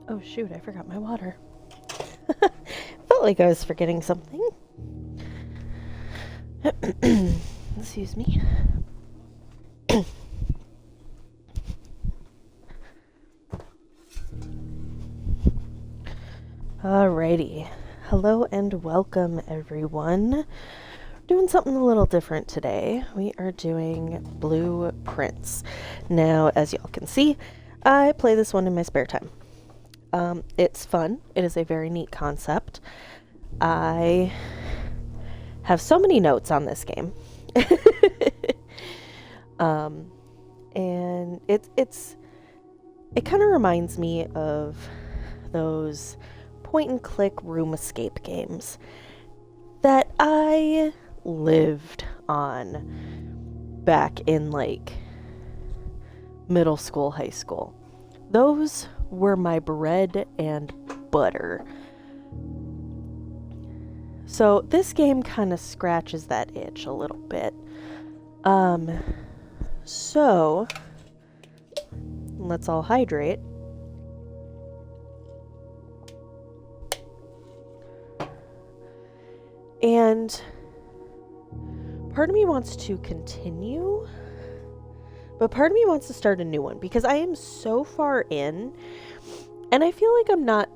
Oh shoot, I forgot my water. Felt like I was forgetting something. Excuse me. Alrighty. Hello and welcome, everyone. Doing something a little different today. We are doing blueprints. Now, as y'all can see, I play this one in my spare time. It's fun. It is a very neat concept. I have so many notes on this game. And it kind of reminds me of those point and click room escape games that I lived on back in like middle school, high school. Those were my bread and butter. So this game kind of scratches that itch a little bit. So let's all hydrate. And part of me wants to continue, but part of me wants to start a new one because I am so far in and I feel like I'm not,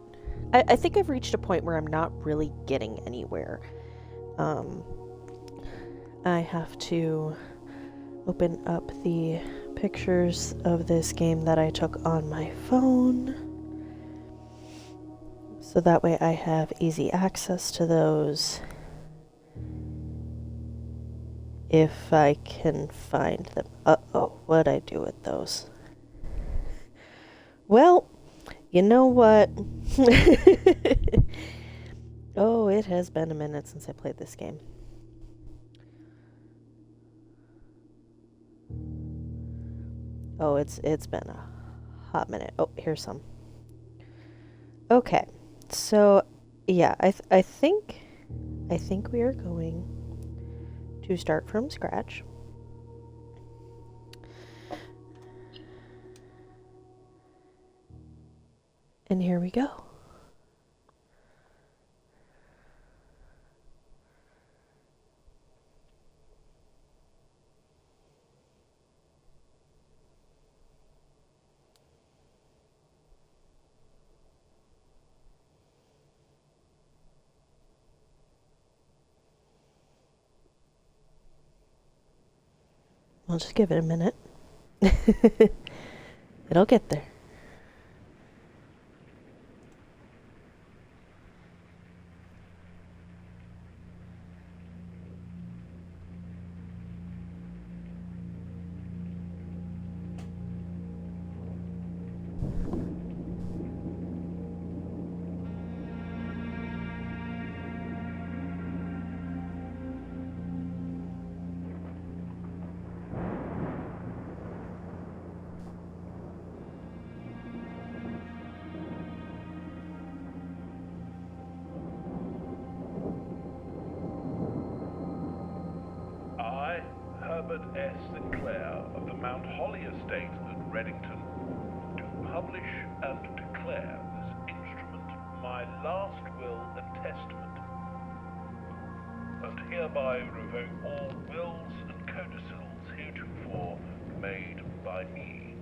I think I've reached a point where I'm not really getting anywhere. I have to open up the pictures of this game that I took on my phone. So that way I have easy access to those if I can find them. Uh-oh, what'd I do with those? Well, you know what? Oh, it has been a minute since I played this game. Oh, it's been a hot minute. Oh, here's some. Okay, so yeah, I think we are going to start from scratch. And here we go. I'll just give it a minute. It'll get there. I, Herbert S. Sinclair of the Mount Holly Estate at Reddington, do publish and declare this instrument my last will and testament, and hereby revoke all wills and codicils heretofore made by me.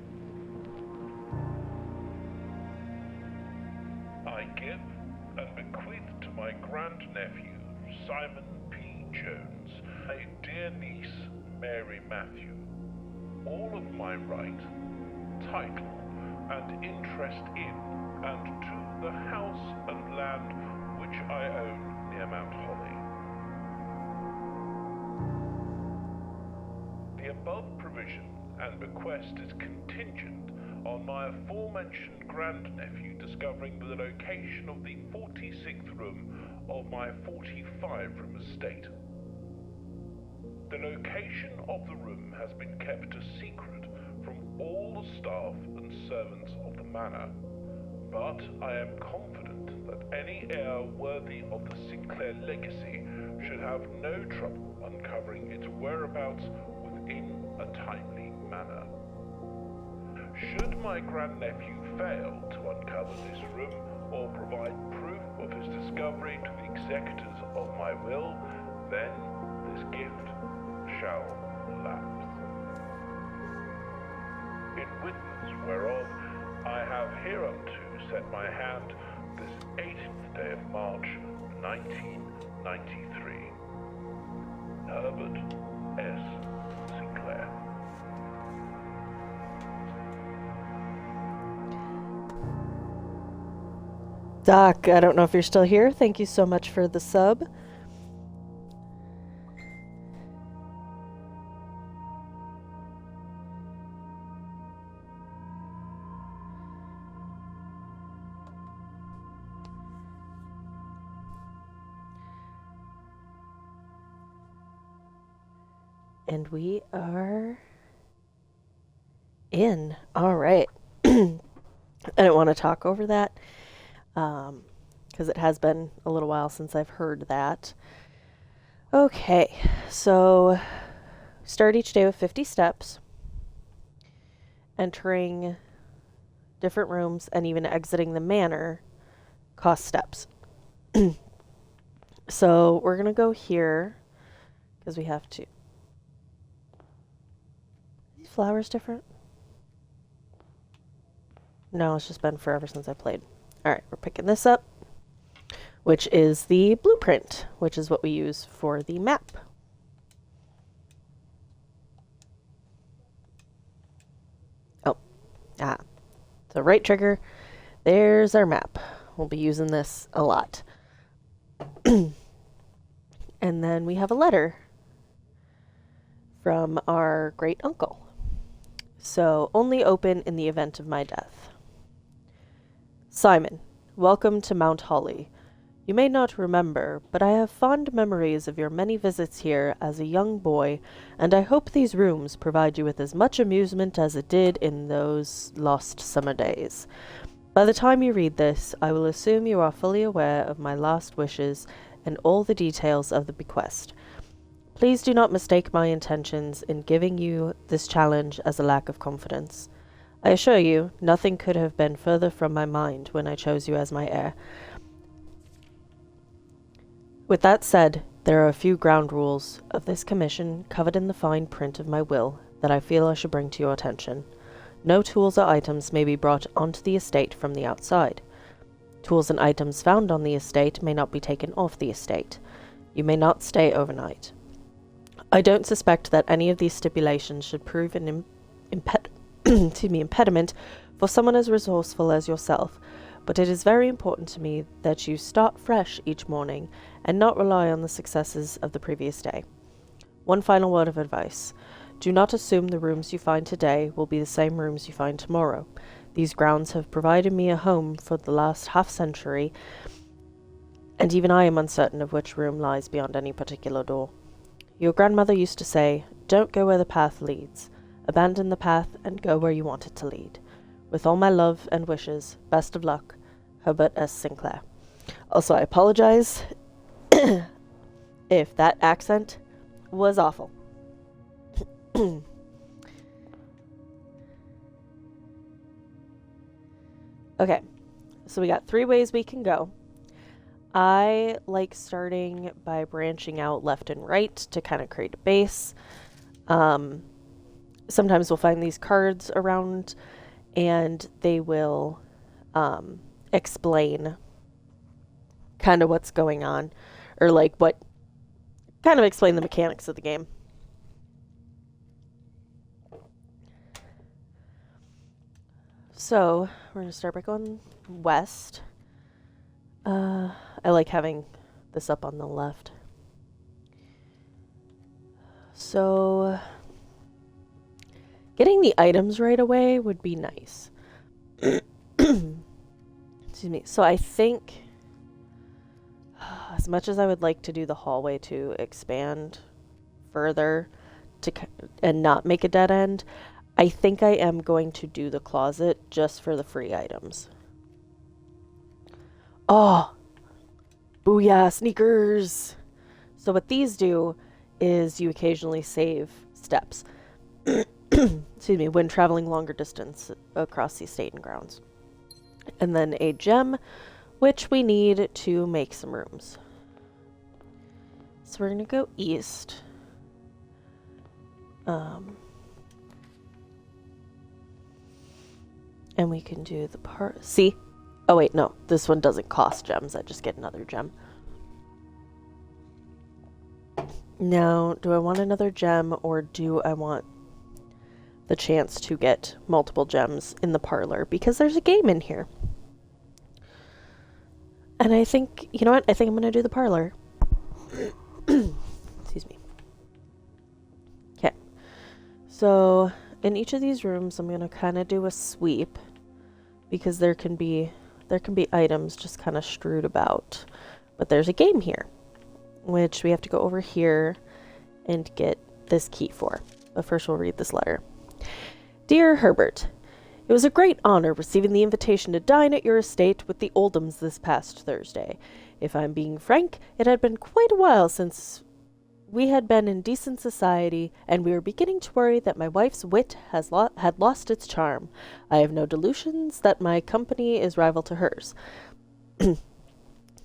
I give and bequeath to my grandnephew, Simon P. Jones, my dear niece, Mary Matthew, all of my right, title, and interest in and to the house and land which I own near Mount Holly. The above provision and bequest is contingent on my aforementioned grandnephew discovering the location of the 46th room of my 45-room estate. The location of the room has been kept a secret from all the staff and servants of the manor, but I am confident that any heir worthy of the Sinclair legacy should have no trouble uncovering its whereabouts within a timely manner. Should my grandnephew fail to uncover this room or provide proof of his discovery to the executors of my will, then this gift shall lapse. In witness whereof I have hereunto set my hand this 18th day of March, 1993. Herbert S. Sinclair. Doc, I don't know if you're still here. Thank you so much for the sub. And we are in. All right. I didn't want to talk over that because it has been a little while since I've heard that. Okay, so start each day with 50 steps, entering different rooms, and even exiting the manor costs steps. So we're going to go here because we have to. Are these flowers different? No, it's just been forever since I played. All right, we're picking this up, which is the blueprint, which is what we use for the map. Oh, the right trigger. There's our map. We'll be using this a lot. And then we have a letter from our great uncle. So, only open in the event of my death. Simon, welcome to Mount Holly. You may not remember, but I have fond memories of your many visits here as a young boy, and I hope these rooms provide you with as much amusement as it did in those lost summer days. By the time you read this, I will assume you are fully aware of my last wishes and all the details of the bequest. Please do not mistake my intentions in giving you this challenge as a lack of confidence. I assure you, nothing could have been further from my mind when I chose you as my heir. With that said, there are a few ground rules of this commission covered in the fine print of my will that I feel I should bring to your attention. No tools or items may be brought onto the estate from the outside. Tools and items found on the estate may not be taken off the estate. You may not stay overnight. I don't suspect that any of these stipulations should prove an impediment for someone as resourceful as yourself, but it is very important to me that you start fresh each morning and not rely on the successes of the previous day. One final word of advice. Do not assume the rooms you find today will be the same rooms you find tomorrow. These grounds have provided me a home for the last half-century, and even I am uncertain of which room lies beyond any particular door. Your grandmother used to say, "Don't go where the path leads. Abandon the path and go where you want it to lead. With all my love and wishes, best of luck, Herbert S. Sinclair." Also, I apologize if that accent was awful. Okay, so we got 3 ways we can go. I like starting by branching out left and right to kind of create a base. Sometimes we'll find these cards around and they will explain kind of what's going on, or like what kind of explain the mechanics of the game. So we're going to start by going west. I like having this up on the left. So getting the items right away would be nice. Excuse me. So I think, as much as I would like to do the hallway to expand further and not make a dead end, I think I am going to do the closet just for the free items. Oh, booyah, sneakers. So what these do is you occasionally save steps. Excuse me, when traveling longer distance across the estate and grounds. and then a gem, which we need to make some rooms. So we're going to go east. And we can do the part. See? Oh, wait, no. This one doesn't cost gems. I just get another gem. Now, do I want another gem, or do I want the chance to get multiple gems in the parlor? Because there's a game in here. And I think, you know what? I think I'm going to do the parlor. Excuse me. Okay. So, in each of these rooms, I'm going to kind of do a sweep, because there can be items just kind of strewed about. But there's a game here, which we have to go over here and get this key for. But first we'll read this letter. Dear Herbert, it was a great honor receiving the invitation to dine at your estate with the Oldhams this past Thursday. If I'm being frank, it had been quite a while since we had been in decent society, and we were beginning to worry that my wife's wit had lost its charm. I have no delusions that my company is rival to hers. Excuse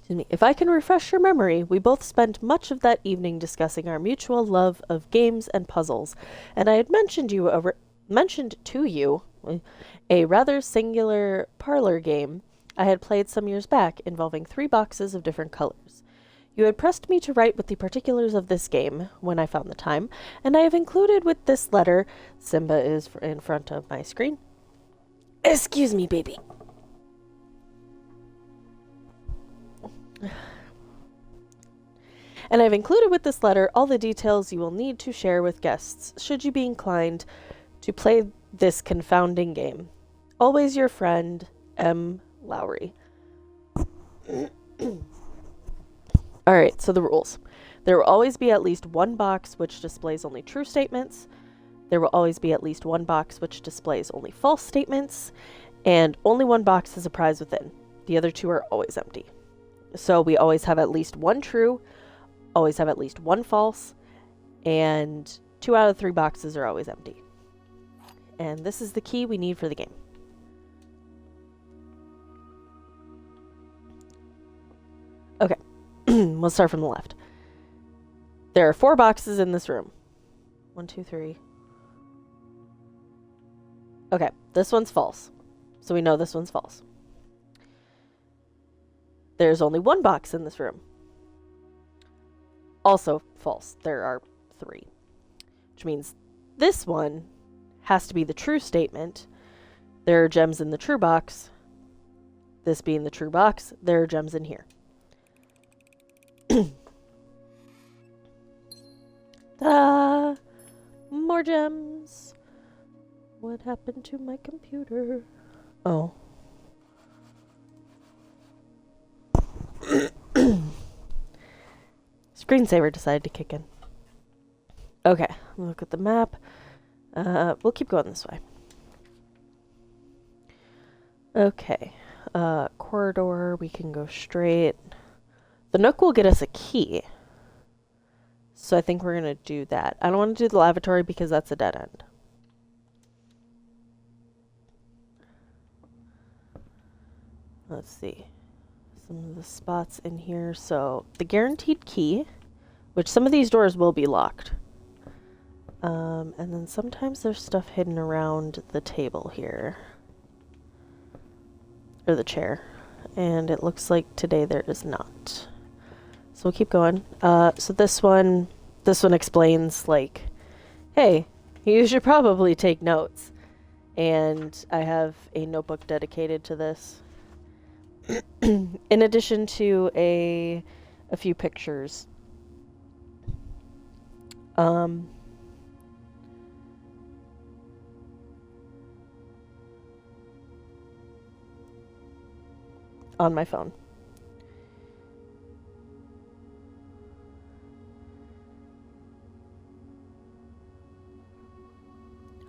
me. If I can refresh your memory, we both spent much of that evening discussing our mutual love of games and puzzles, and I had mentioned to you a rather singular parlor game I had played some years back, involving 3 boxes of different colors. You had pressed me to write with the particulars of this game when I found the time, and I have included with this letter. Simba is in front of my screen. Excuse me, baby. And I've included with this letter all the details you will need to share with guests, should you be inclined to play this confounding game. Always your friend, M. Lowry. Alright, so the rules. There will always be at least one box which displays only true statements. There will always be at least one box which displays only false statements. And only one box has a prize within. The other 2 are always empty. So we always have at least one true, always have at least one false, and 2 out of 3 boxes are always empty. And this is the key we need for the game. Okay. We'll start from the left. There are 4 boxes in this room. 1, 2, 3. Okay, this one's false. So we know this one's false. There's only 1 box in this room. Also false. There are 3. Which means this one has to be the true statement. There are gems in the true box. This being the true box, there are gems in here. Ta-da! More gems. What happened to my computer? Oh. Screensaver decided to kick in. Okay, look at the map. We'll keep going this way. Okay. Corridor, we can go straight. The Nook will get us a key. So I think we're going to do that. I don't want to do the lavatory because that's a dead end. Let's see. Some of the spots in here. So the guaranteed key, which some of these doors will be locked. And then sometimes there's stuff hidden around the table here. Or the chair. And it looks like today there is not. So we'll keep going. So this one explains, like, hey, you should probably take notes. And I have a notebook dedicated to this. In addition to a few pictures. On my phone.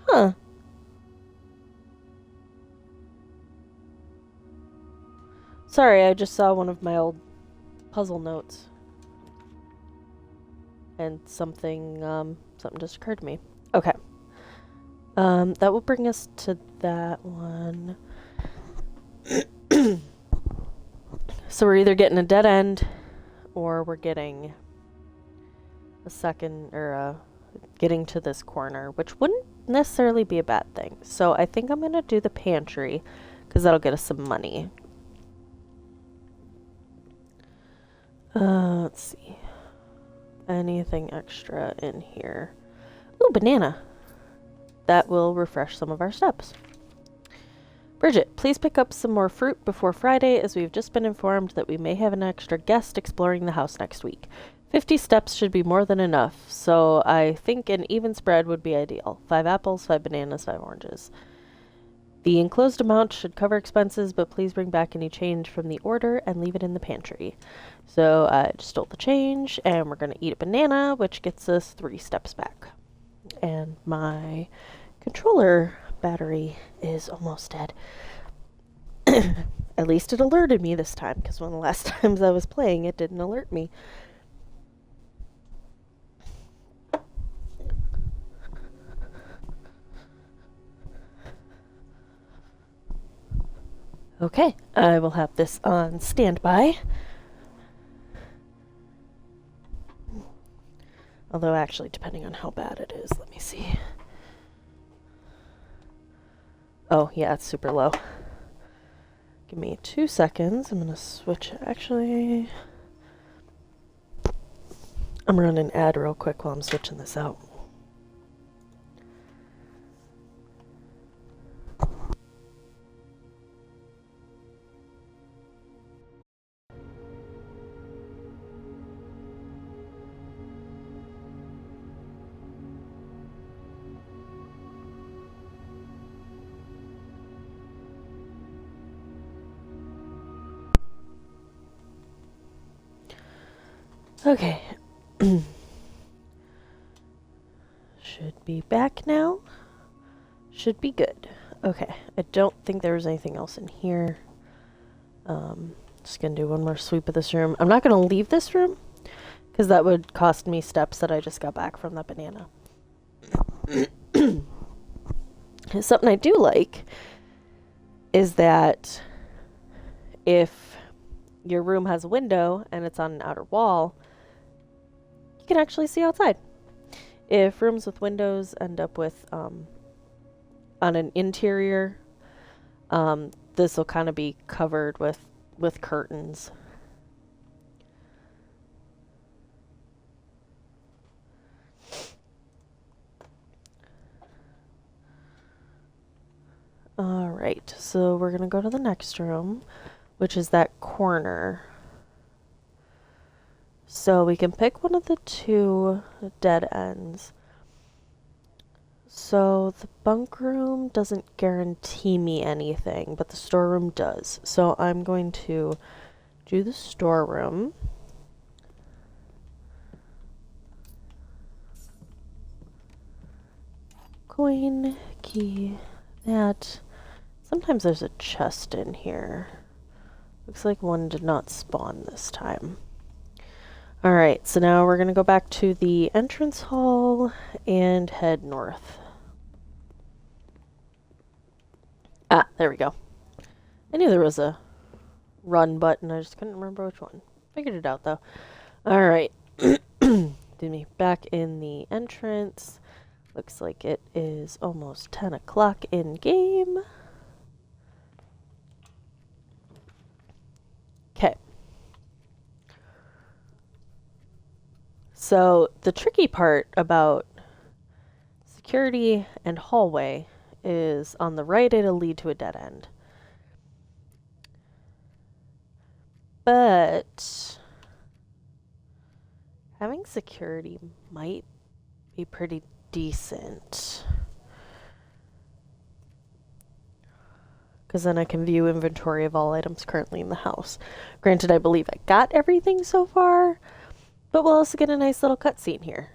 Huh. Sorry, I just saw one of my old puzzle notes. And something just occurred to me. Okay. That will bring us to that one. So we're either getting a dead end or we're getting a second, or getting to this corner, which wouldn't necessarily be a bad thing. So I think I'm going to do the pantry because that'll get us some money. Let's see. Anything extra in here? Ooh, banana. That will refresh some of our steps. Bridget, please pick up some more fruit before Friday, as we've just been informed that we may have an extra guest exploring the house next week. 50 steps should be more than enough, so I think an even spread would be ideal. 5 apples, 5 bananas, 5 oranges. The enclosed amount should cover expenses, but please bring back any change from the order and leave it in the pantry. So I just stole the change, and we're going to eat a banana, which gets us 3 steps back. And my controller battery is almost dead. At least it alerted me this time, because one of the last times I was playing, it didn't alert me. Okay, I will have this on standby. Although, actually, depending on how bad it is, let me see. Oh, yeah, it's super low. Give me 2 seconds. I'm going to switch. Actually, I'm running an ad real quick while I'm switching this out. Okay. Should be back now. Should be good. Okay. I don't think there was anything else in here. Just gonna do one more sweep of this room. I'm not gonna leave this room because that would cost me steps that I just got back from that banana. Something I do like is that if your room has a window and it's on an outer wall, you can actually see outside. If rooms with windows end up with on an interior, this will kind of be covered with curtains. All right, so we're gonna go to the next room, which is that corner. So we can pick one of the 2 dead ends. So the bunk room doesn't guarantee me anything, but the storeroom does. So I'm going to do the storeroom. Coin, key, that. Sometimes there's a chest in here. Looks like one did not spawn this time. Alright, so now we're going to go back to the entrance hall and head north. Ah, there we go. I knew there was a run button, I just couldn't remember which one. Figured it out though. Alright. Did me back in the entrance. Looks like it is almost 10 o'clock in game. Okay. So the tricky part about security and hallway is on the right it'll lead to a dead end. But having security might be pretty decent. Because then I can view inventory of all items currently in the house. Granted, I believe I got everything so far, but we'll also get a nice little cutscene here.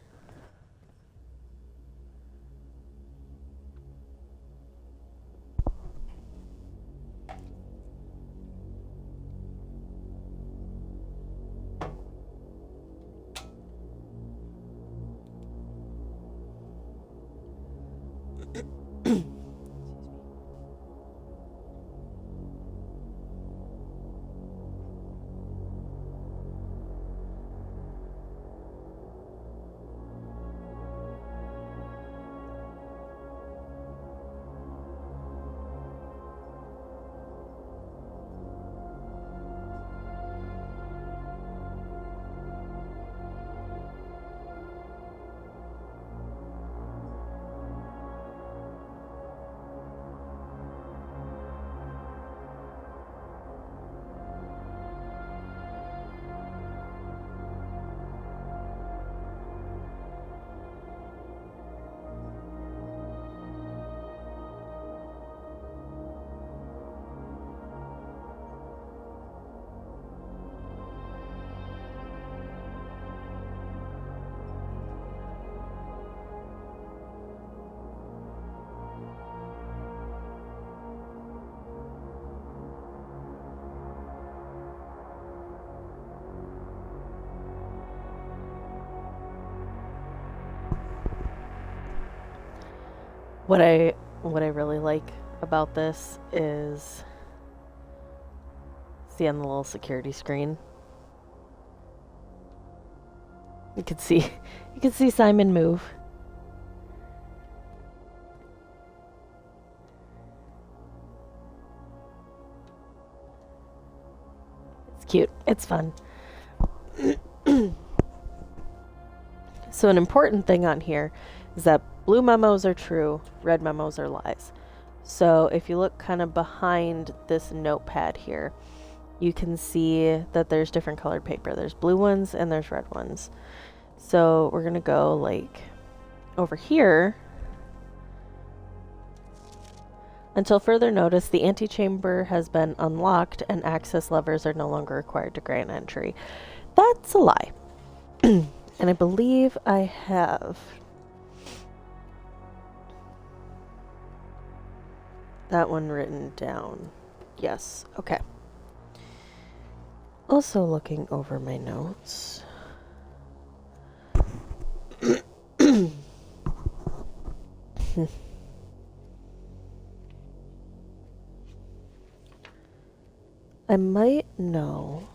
What I really like about this is see on the little security screen. You can see Simon move. It's cute. It's fun. So an important thing on here is that blue memos are true, red memos are lies. So if you look kind of behind this notepad here, you can see that there's different colored paper. There's blue ones and there's red ones. So we're gonna go like over here. Until further notice, the antechamber has been unlocked and access levers are no longer required to grant entry. That's a lie. And I believe I have that one written down. Yes, okay. Also looking over my notes. I might know.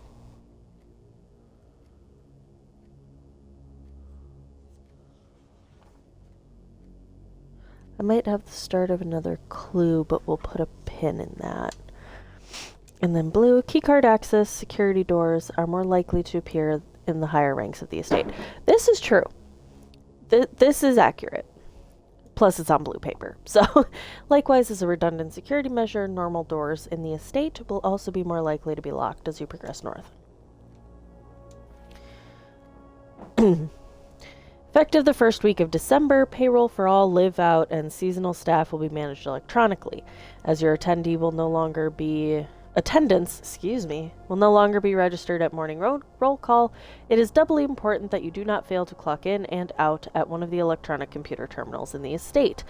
I might have the start of another clue, but we'll put a pin in that. And then blue, keycard access security doors are more likely to appear in the higher ranks of the estate. This is true. This is accurate. Plus it's on blue paper. So likewise, as a redundant security measure, normal doors in the estate will also be more likely to be locked as you progress north. Effective the first week of December, payroll for all live-out and seasonal staff will be managed electronically, as your attendance will no longer be registered at morning roll call. It is doubly important that you do not fail to clock in and out at one of the electronic computer terminals in the estate.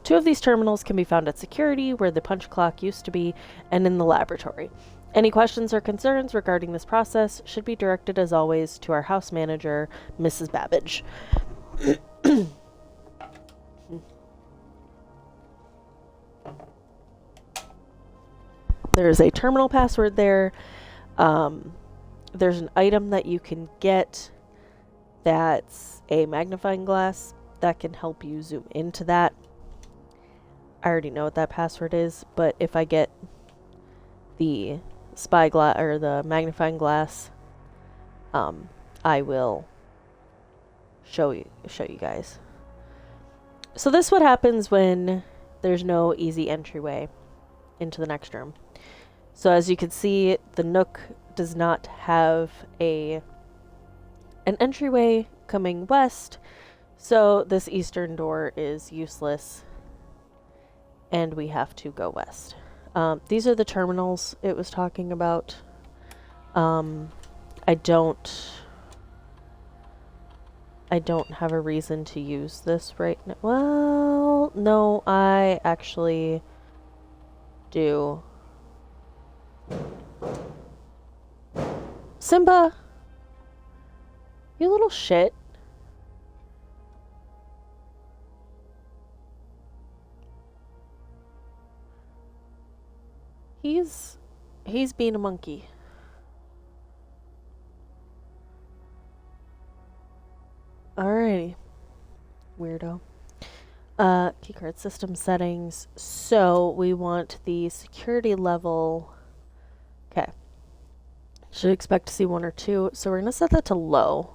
2 of these terminals can be found at security, where the punch clock used to be, and in the laboratory. Any questions or concerns regarding this process should be directed, as always, to our house manager, Mrs. Babbage. There's a terminal password there. There's an item that you can get that's a magnifying glass that can help you zoom into that. I already know what that password is, but if I get the spyglass or the magnifying glass, I will show you guys. So this is what happens when there's no easy entryway into the next room. So as you can see, the Nook does not have an entryway coming west, so this eastern door is useless and we have to go west. These are the terminals it was talking about. I don't have a reason to use this right now. Well, no, I actually do. Simba! You little shit. He's being a monkey. Alrighty. Weirdo. Keycard system settings. So we want the security level. Okay. Should expect to see 1 or 2. So we're going to set that to low.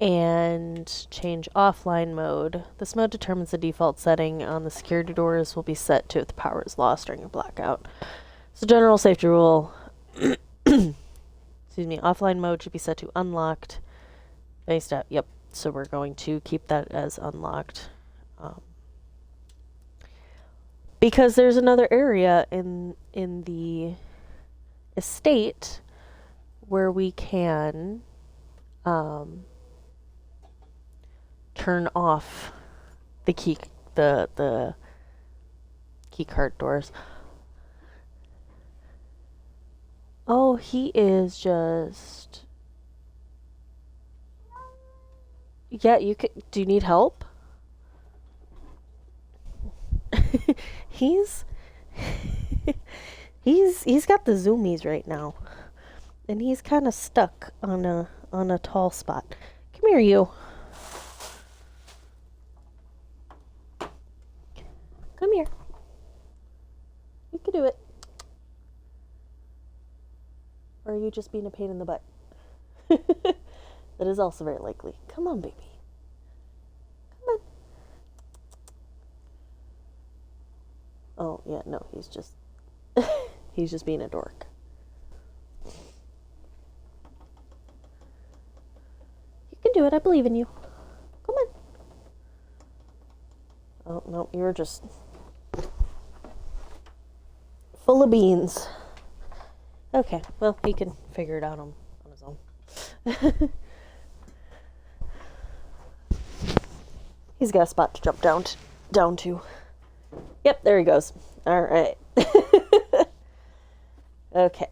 And change offline mode. This mode determines the default setting on the security doors will be set to if the power is lost during a blackout. So general safety rule. Excuse me. Offline mode should be set to unlocked. Based out. Yep. So we're going to keep that as unlocked. Because there's another area in the estate where we can turn off the key card doors. Oh, he is just. Yeah, you could. Do you need help? He's he's got the zoomies right now. And he's kind of stuck on a tall spot. Come here, you. Come here. You can do it. Or are you just being a pain in the butt? That is also very likely. Come on, baby. Come on. Oh, yeah, no, he's just he's just being a dork. You can do it. I believe in you. Come on. Oh, no, you're just full of beans. Okay, well, he can figure it out on his own. He's got a spot to jump down to. Yep, there he goes. All right. Okay.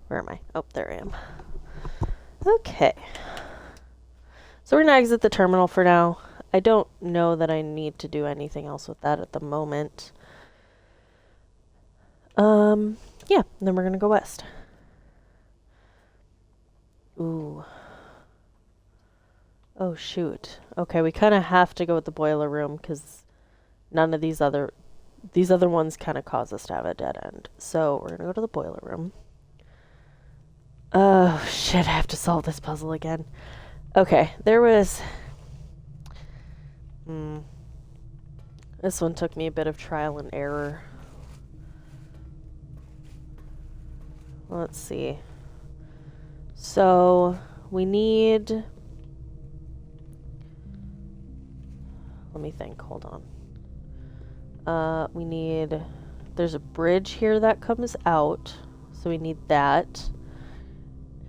Where am I? Oh, there I am. Okay. So we're going to exit the terminal for now. I don't know that I need to do anything else with that at the moment. Yeah, then we're going to go west. Ooh. Oh, shoot. Okay, we kind of have to go with the boiler room because none of these other ones kind of cause us to have a dead end. So we're going to go to the boiler room. Oh, shit, I have to solve this puzzle again. Okay, there was... This one took me a bit of trial and error. Let's see. So, we need... Let me think, hold on. We need... There's a bridge here that comes out, so we need that.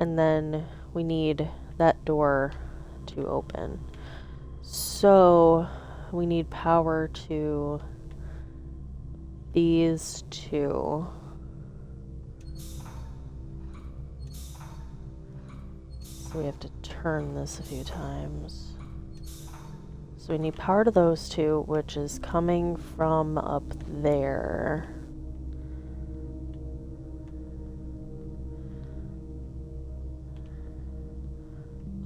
And then we need that door to open. So, we need power to these two. So we have to turn this a few times. So we need power to those two, which is coming from up there.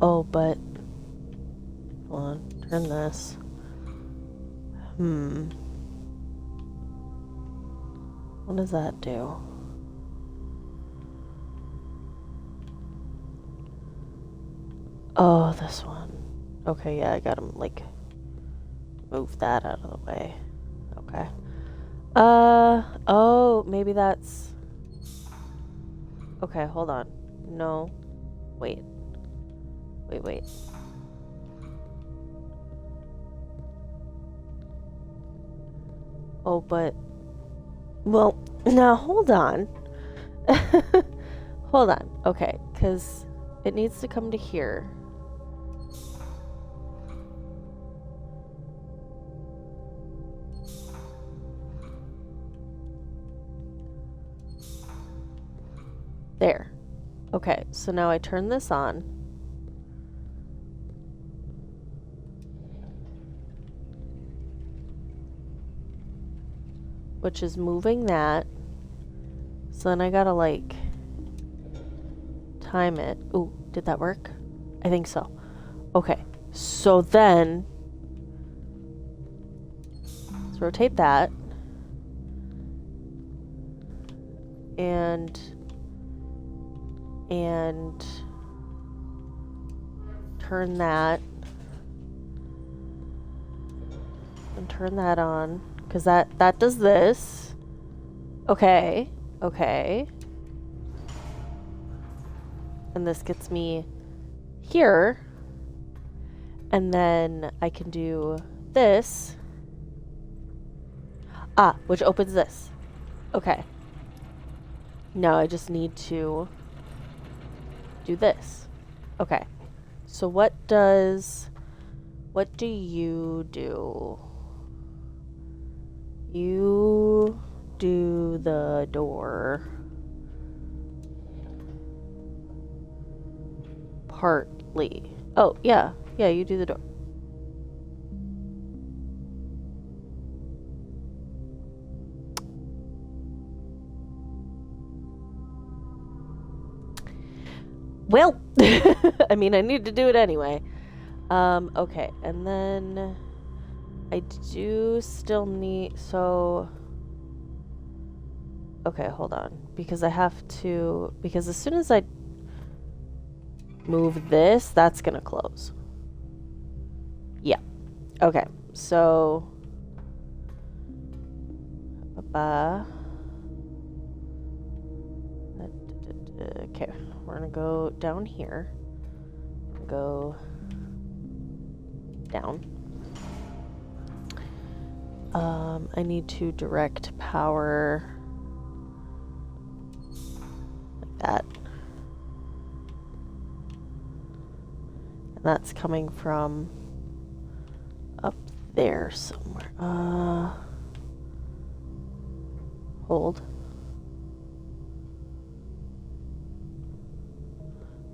Oh, but... Hold on, turn this. What does that do? Oh, this one. Okay, yeah, I gotta, like, move that out of the way. Okay. Oh, maybe that's... Okay, hold on. No. Wait. Wait. Oh, but... Well, now, hold on. Hold on. Okay, because it needs to come to here. There. Okay, so now I turn this on. Which is moving that. So then I gotta, like, time it. Ooh, did that work? I think so. Okay, so then let's rotate that. And turn that. And turn that on. Because that does this. Okay. And this gets me here. And then I can do this. Ah, which opens this. Okay. Now I just need to do this. Okay. So what do you do? You do the door. Partly. Oh, yeah. Yeah, you do the door. Well, I mean, I need to do it anyway. Okay, and then I do still need, so, okay, hold on, because I have to, because as soon as I move this, that's gonna close. Yeah, okay, so, okay, we're gonna go down here, go down. I need to direct power like that. And that's coming from up there somewhere. Hold.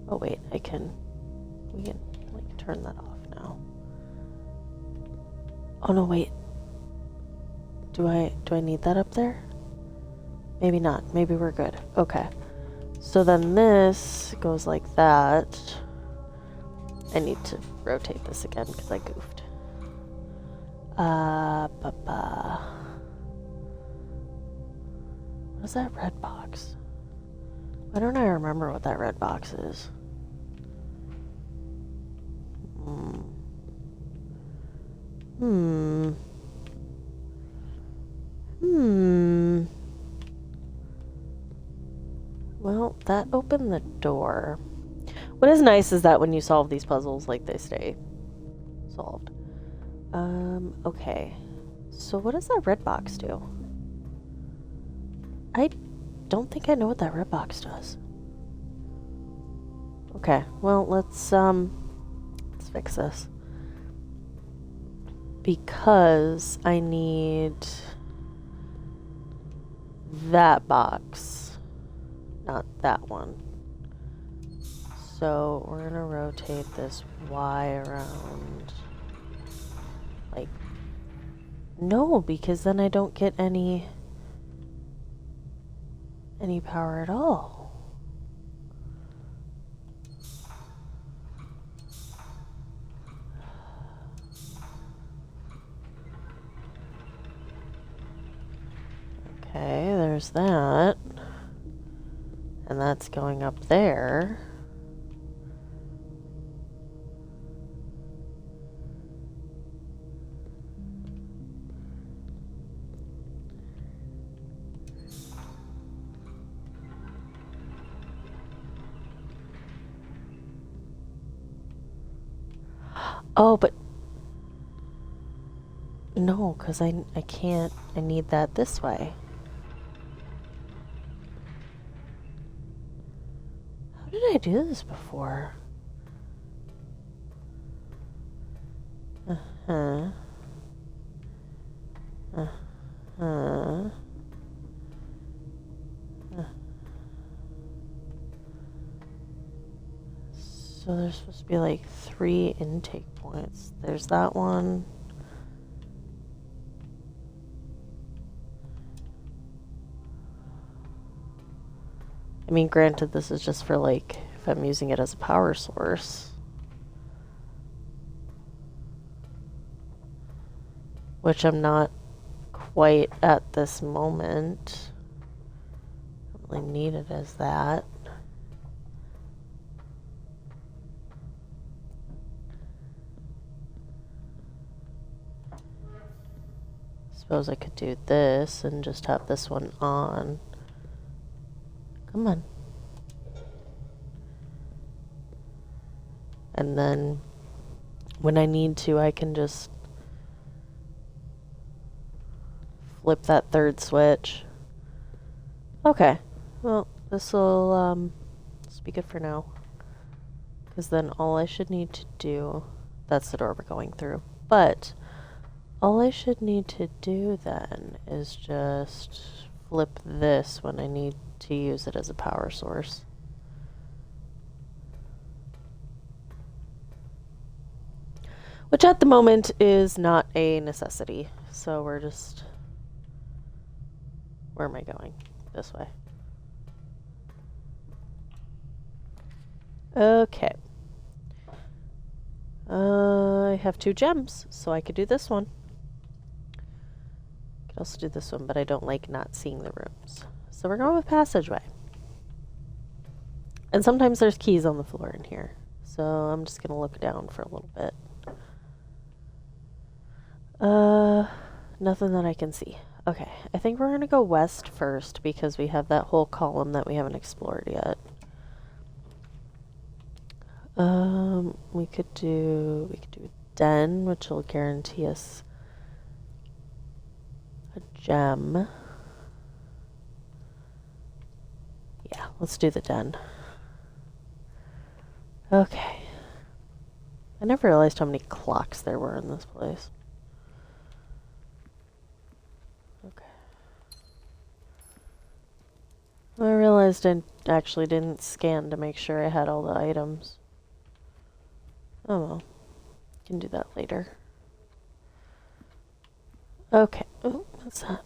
Oh wait, we can like turn that off now. Oh no, wait. Do I need that up there? Maybe not. Maybe we're good. Okay. So then this goes like that. I need to rotate this again because I goofed. What is that red box? Why don't I remember what that red box is? Well, that opened the door. What is nice is that when you solve these puzzles, like, they stay solved. Okay. So what does that red box do? I don't think I know what that red box does. Okay, well, let's fix this. Because I need that box, not that one. So we're gonna rotate this Y around. Like, no, because then I don't get any power at all. Okay, there's that. And that's going up there. Oh, but no, because I can't. I need that this way. How did I do this before? Uh-huh. Uh-huh. So there's supposed to be like 3 intake points. There's that one. I mean, granted, this is just for like if I'm using it as a power source. Which I'm not quite at this moment. Don't really need it as that. Suppose I could do this and just have this one on. Come on. And then when I need to, I can just flip that third switch. Okay. Well, this will be good for now. Because then all I should need to do... That's the door we're going through. But all I should need to do then is just flip this when I need to use it as a power source. Which at the moment is not a necessity. So we're just... Where am I going? This way. Okay. I have 2 gems, so I could do this one. I could also do this one, but I don't like not seeing the rooms. So we're going with passageway. And sometimes there's keys on the floor in here. So I'm just going to look down for a little bit. Nothing that I can see. Okay, I think we're going to go west first because we have that whole column that we haven't explored yet. We could do a den, which will guarantee us a gem. Yeah, let's do the den. Okay. I never realized how many clocks there were in this place. Okay. I realized I actually didn't scan to make sure I had all the items. Oh well. Can do that later. Okay. Oh, what's that?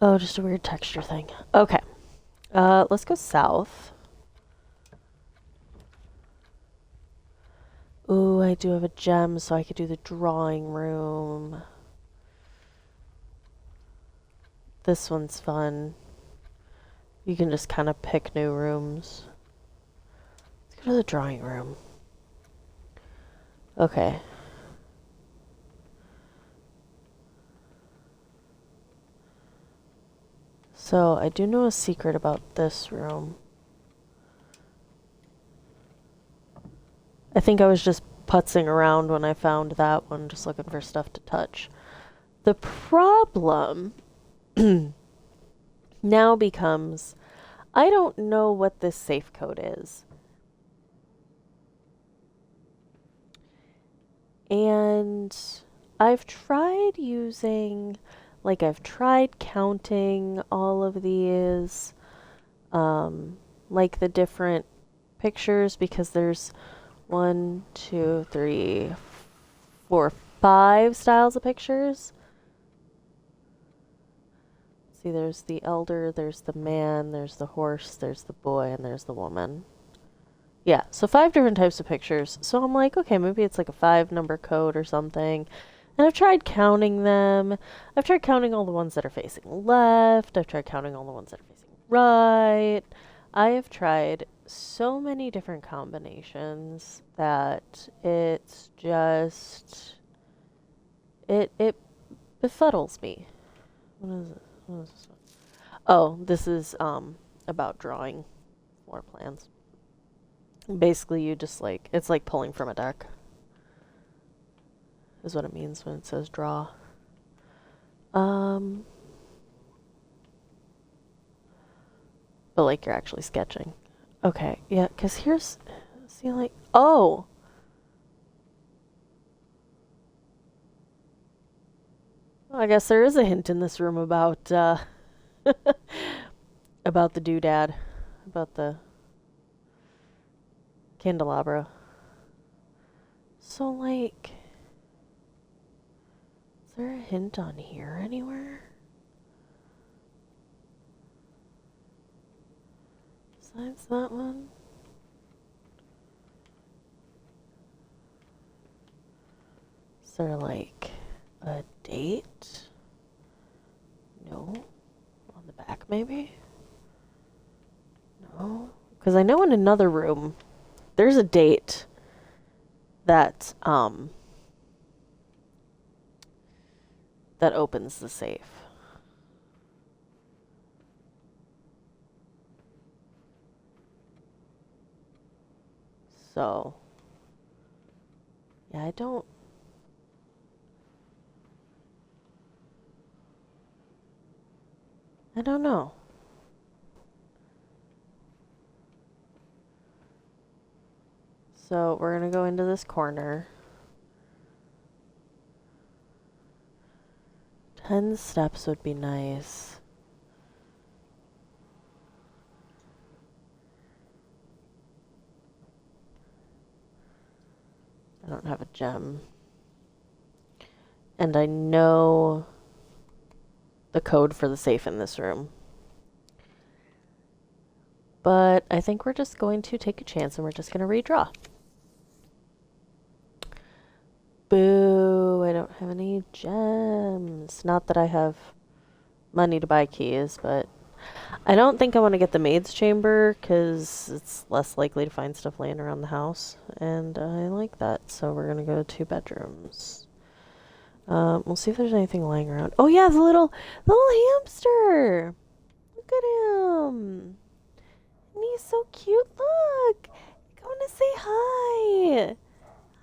Oh, just a weird texture thing. Okay. Let's go south. Ooh, I do have a gem, so I could do the drawing room. This one's fun. You can just kind of pick new rooms. Let's go to the drawing room. Okay. So, I do know a secret about this room. I think I was just putzing around when I found that one, just looking for stuff to touch. The problem now becomes, I don't know what this safe code is. And I've tried using, like I've tried counting all of these, like the different pictures, because there's 1, 2, 3, 4, 5 styles of pictures. See, there's the elder, there's the man, there's the horse, there's the boy, and there's the woman. Yeah, so 5 different types of pictures. So I'm like, okay, maybe it's like a 5-number code or something. And I've tried counting them. I've tried counting all the ones that are facing left. I've tried counting all the ones that are facing right. I have tried so many different combinations that it's just it befuddles me. What is it? What is this one? Oh, this is about drawing floor plans. Basically, you just like, it's like pulling from a deck, is what it means when it says draw. But like you're actually sketching. Okay, yeah, because here's, see, like, oh! Well, I guess there is a hint in this room about, about the doodad, about the candelabra. So, like, is there a hint on here anywhere? Besides that one? Is there, like, a date? No. On the back, maybe? No. Because I know in another room, there's a date that, that opens the safe. So, yeah, I don't know. So we're gonna go into this corner. 10 steps would be nice. I don't have a gem. And I know the code for the safe in this room. But I think we're just going to take a chance and we're just going to redraw. Boo, I don't have any gems. Not that I have money to buy keys, but I don't think I want to get the maid's chamber because it's less likely to find stuff laying around the house. And I like that, so we're going to go 2 bedrooms. We'll see if there's anything lying around. Oh yeah, the little hamster! Look at him! And he's so cute, look! I want to say hi!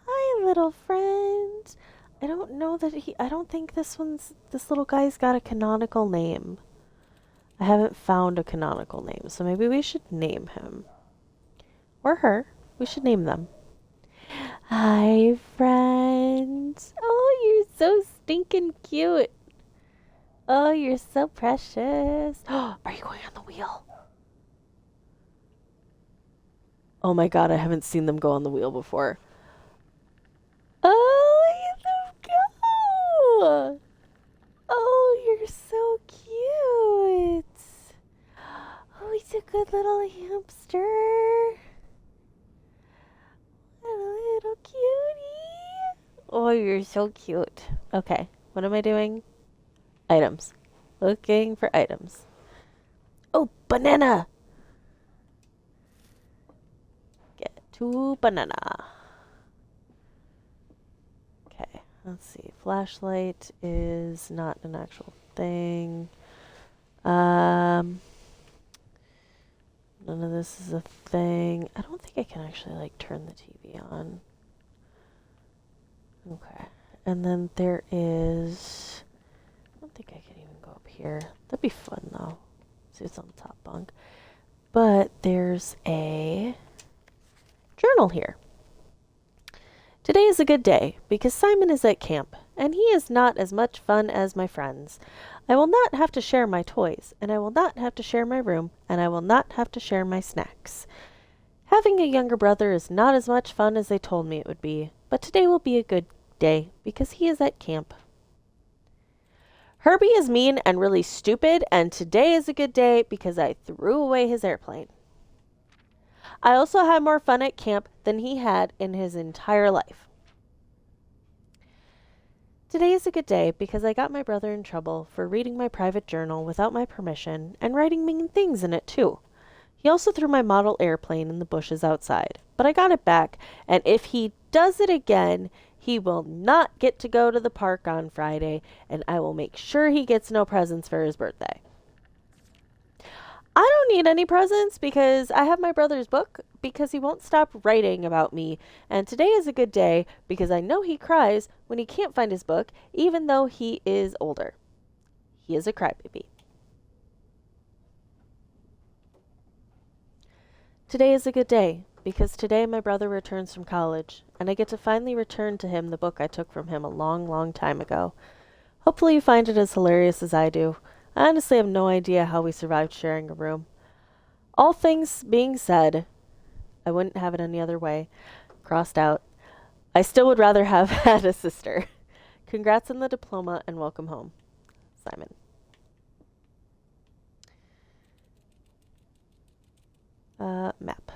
Hi, little friend! I don't know that I don't think this little guy's got a canonical name. I haven't found a canonical name, so maybe we should name him. Or her. We should name them. Hi, friend. Oh, you're so stinking cute. Oh, you're so precious. Are you going on the wheel? Oh my god, I haven't seen them go on the wheel before. Oh, look at them go! Oh, you're so cute. Oh, he's a good little hamster. What a little cutie. Oh, you're so cute. Okay, what am I doing? Items. Looking for items. Oh, banana! Get 2 banana. Okay, let's see. Flashlight is not an actual thing. None of this is a thing. I don't think I can actually, like, turn the TV on. Okay. And then there is... I don't think I can even go up here. That'd be fun, though. See what's on the top bunk. But there's a journal here. Today is a good day because Simon is at camp, and he is not as much fun as my friends. I will not have to share my toys, and I will not have to share my room, and I will not have to share my snacks. Having a younger brother is not as much fun as they told me it would be, but today will be a good day because he is at camp. Herbie is mean and really stupid, and today is a good day because I threw away his airplane. I also had more fun at camp than he had in his entire life. Today is a good day because I got my brother in trouble for reading my private journal without my permission and writing mean things in it too. He also threw my model airplane in the bushes outside, but I got it back, and if he does it again, he will not get to go to the park on Friday, and I will make sure he gets no presents for his birthday. I don't need any presents because I have my brother's book because he won't stop writing about me. And today is a good day because I know he cries when he can't find his book, even though he is older. He is a crybaby. Today is a good day because today my brother returns from college and I get to finally return to him the book I took from him a long, long time ago. Hopefully you find it as hilarious as I do. I honestly have no idea how we survived sharing a room. All things being said, I wouldn't have it any other way. Crossed out. I still would rather have had a sister. Congrats on the diploma and welcome home. Simon. Map.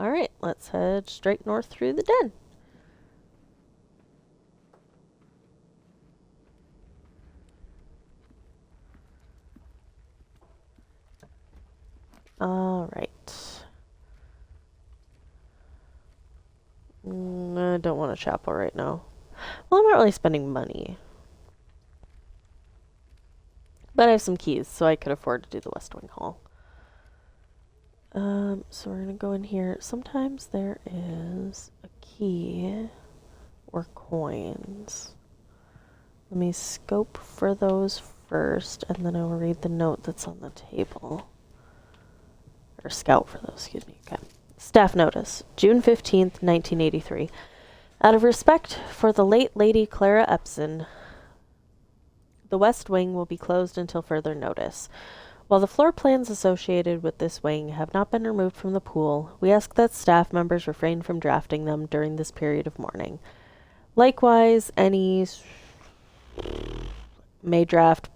Alright, let's head straight north through the den. Alright. I don't want a chapel right now. Well, I'm not really spending money. But I have some keys, so I could afford to do the West Wing Hall. So we're going to go in here. Sometimes there is a key or coins. Let me scope for those first, and then I will read the note that's on the table. Or scout for those, excuse me. Okay. Staff notice, June 15th, 1983. Out of respect for the late Lady Clara Epson, the West Wing will be closed until further notice. While the floor plans associated with this wing have not been removed from the pool, we ask that staff members refrain from drafting them during this period of mourning. Likewise, any may draft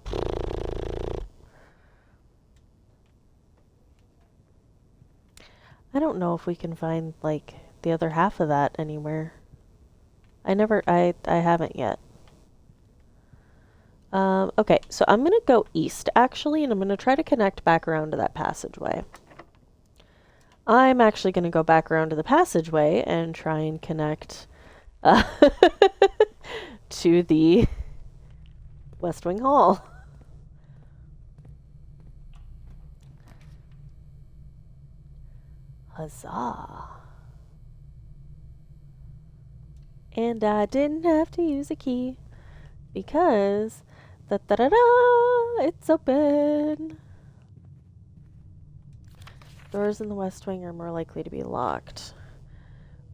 I don't know if we can find, like, the other half of that anywhere. I haven't yet. Okay, so I'm gonna go east, actually, and I'm gonna try to connect back around to that passageway. I'm actually gonna go back around to the passageway and try and connect to the West Wing Hall. Huzzah. And I didn't have to use a key because it's open. Doors in the West Wing are more likely to be locked.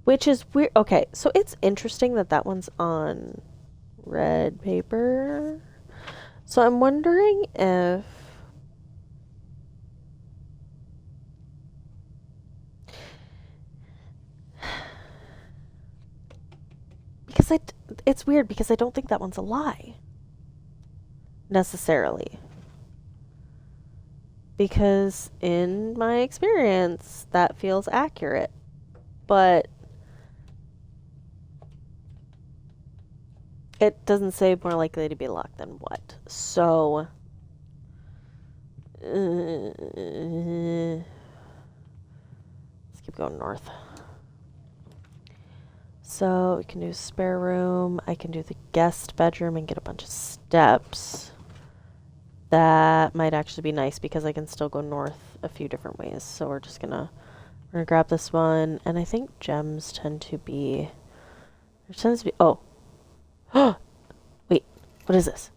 Which is weird. Okay, so it's interesting that that one's on red paper. So I'm wondering if... Because it's weird because I don't think that one's a lie. Necessarily. Because in my experience, that feels accurate. But it doesn't say more likely to be locked than what. So... let's keep going north. So we can do spare room. I can do the guest bedroom and get a bunch of steps. That might actually be nice because I can still go north a few different ways. So we're gonna grab this one. And I think gems tend to be... There tends to be... Oh. Wait. What is this?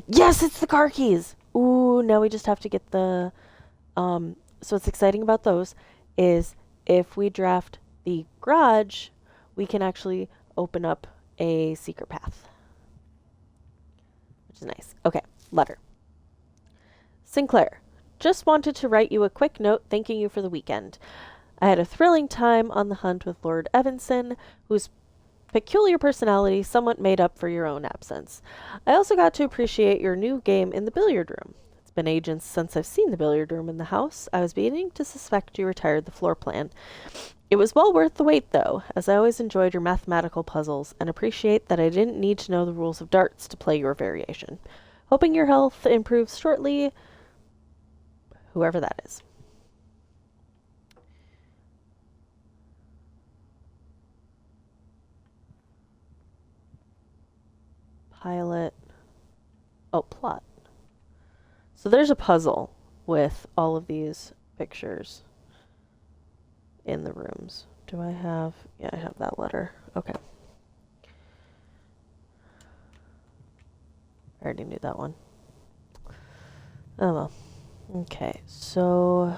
Yes, it's the car keys! Ooh, now we just have to get the... So what's exciting about those is if we draft the garage, we can actually open up a secret path. Which is nice. Okay, letter. Sinclair, just wanted to write you a quick note thanking you for the weekend. I had a thrilling time on the hunt with Lord Evanson, whose peculiar personality somewhat made up for your own absence. I also got to appreciate your new game in the billiard room. It's been ages since I've seen the billiard room in the house. I was beginning to suspect you retired the floor plan. It was well worth the wait, though, as I always enjoyed your mathematical puzzles and appreciate that I didn't need to know the rules of darts to play your variation. Hoping your health improves shortly, whoever that is. Pilot. Oh, plot. So there's a puzzle with all of these pictures in the rooms. Do I have... Yeah, I have that letter. Okay. I already knew that one. Oh well. Okay, so...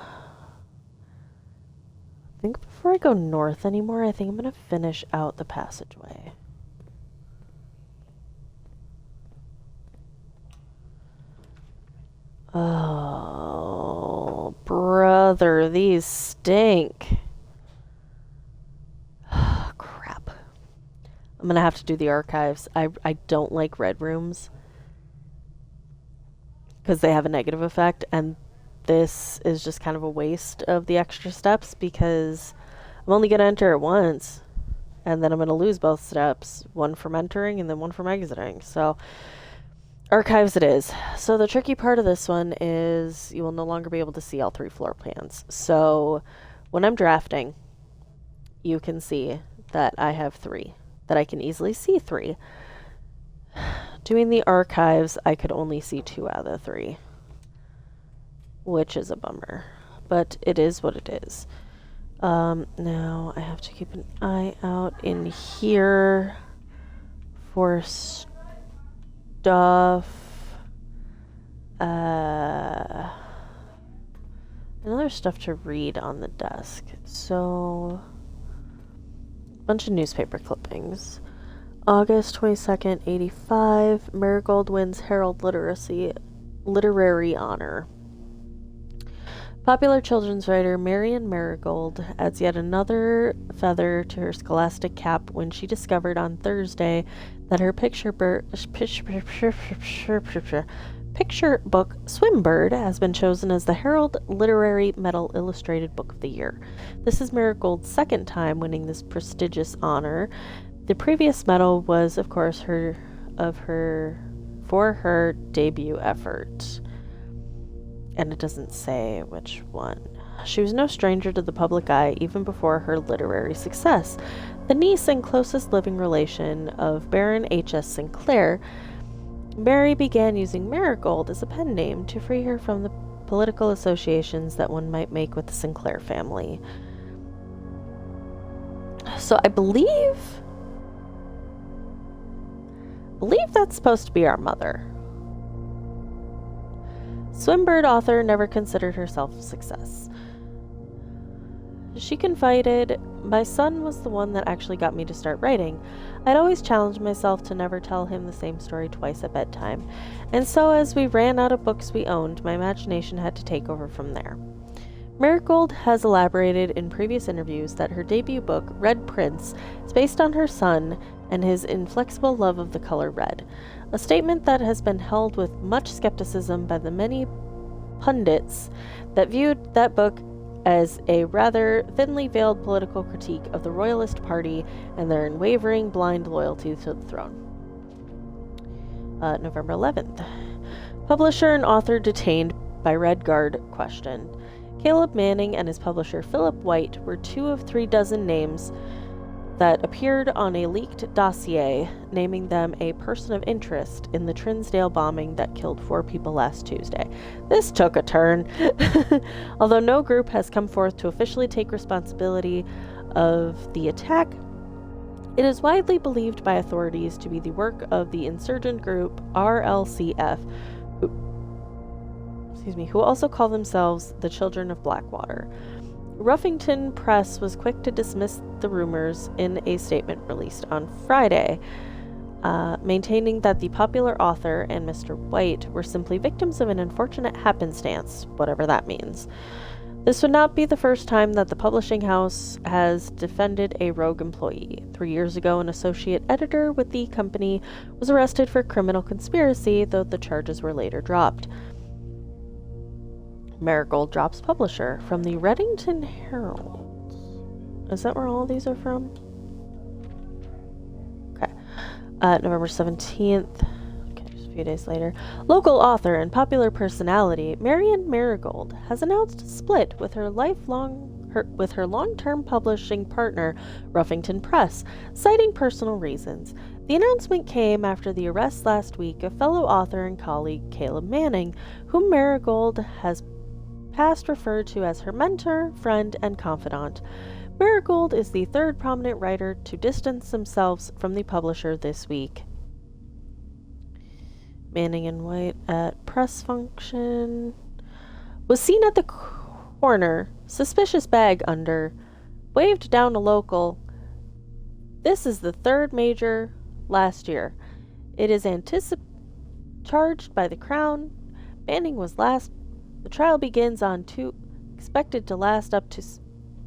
I think before I go north anymore, I think I'm going to finish out the passageway. Oh, brother, these stink. Crap. I'm going to have to do the archives. I don't like red rooms because they have a negative effect, and this is just kind of a waste of the extra steps because I'm only going to enter it once, and then I'm going to lose both steps, one from entering and then one from exiting. So archives it is. So the tricky part of this one is you will no longer be able to see all three floor plans. So when I'm drafting, you can see that I have three, that I can easily see three. Doing the archives, I could only see 2 out of the 3, which is a bummer, but it is what it is. Now I have to keep an eye out in here for stuff. Another stuff to read on the desk. So, a bunch of newspaper clippings. August 22nd, 85, Marigold wins Herald Literary Honor. Popular children's writer Marion Marigold adds yet another feather to her scholastic cap when she discovered on Thursday that her picture picture book Swimbird has been chosen as the Herald Literary Medal Illustrated Book of the Year. This is Marigold's second time winning this prestigious honor. The previous medal was, of course, for her debut effort. And it doesn't say which one. She was no stranger to the public eye even before her literary success. The niece and closest living relation of Baron H.S. Sinclair, Mary began using Marigold as a pen name to free her from the political associations that one might make with the Sinclair family. So I believe that's supposed to be our mother. Swimbird author never considered herself a success. She confided, "My son was the one that actually got me to start writing. I'd always challenged myself to never tell him the same story twice at bedtime. And so as we ran out of books we owned, my imagination had to take over from there." Marigold has elaborated in previous interviews that her debut book, Red Prince, is based on her son and his inflexible love of the color red, a statement that has been held with much skepticism by the many pundits that viewed that book as a rather thinly veiled political critique of the Royalist Party and their unwavering blind loyalty to the throne. November 11th. Publisher and author detained by Red Guard question. Caleb Manning and his publisher Philip White were 2 of 3 dozen names that appeared on a leaked dossier naming them a person of interest in the Trinsdale bombing that killed 4 people last Tuesday. This took a turn. Although no group has come forth to officially take responsibility of the attack, it is widely believed by authorities to be the work of the insurgent group RLCF, who also call themselves the Children of Blackwater. Ruffington Press was quick to dismiss the rumors in a statement released on Friday, maintaining that the popular author and Mr. White were simply victims of an unfortunate happenstance, whatever that means. This would not be the first time that the publishing house has defended a rogue employee. 3 years ago, an associate editor with the company was arrested for criminal conspiracy, though the charges were later dropped. Marigold drops publisher from the Reddington Herald. Is that where all of these are from? Okay. November 17th. Okay, just a few days later. Local author and popular personality Marion Marigold has announced a split with her long-term publishing partner, Ruffington Press, citing personal reasons. The announcement came after the arrest last week of fellow author and colleague Caleb Manning, whom Marigold has past referred to as her mentor, friend, and confidant. Marigold is the 3rd prominent writer to distance themselves from the publisher this week. Manning and White at press function. Was seen at the corner, suspicious bag under, waved down a local. This is the 3rd major last year. It is charged by the Crown. Manning was last. The trial begins on 2, expected to last up to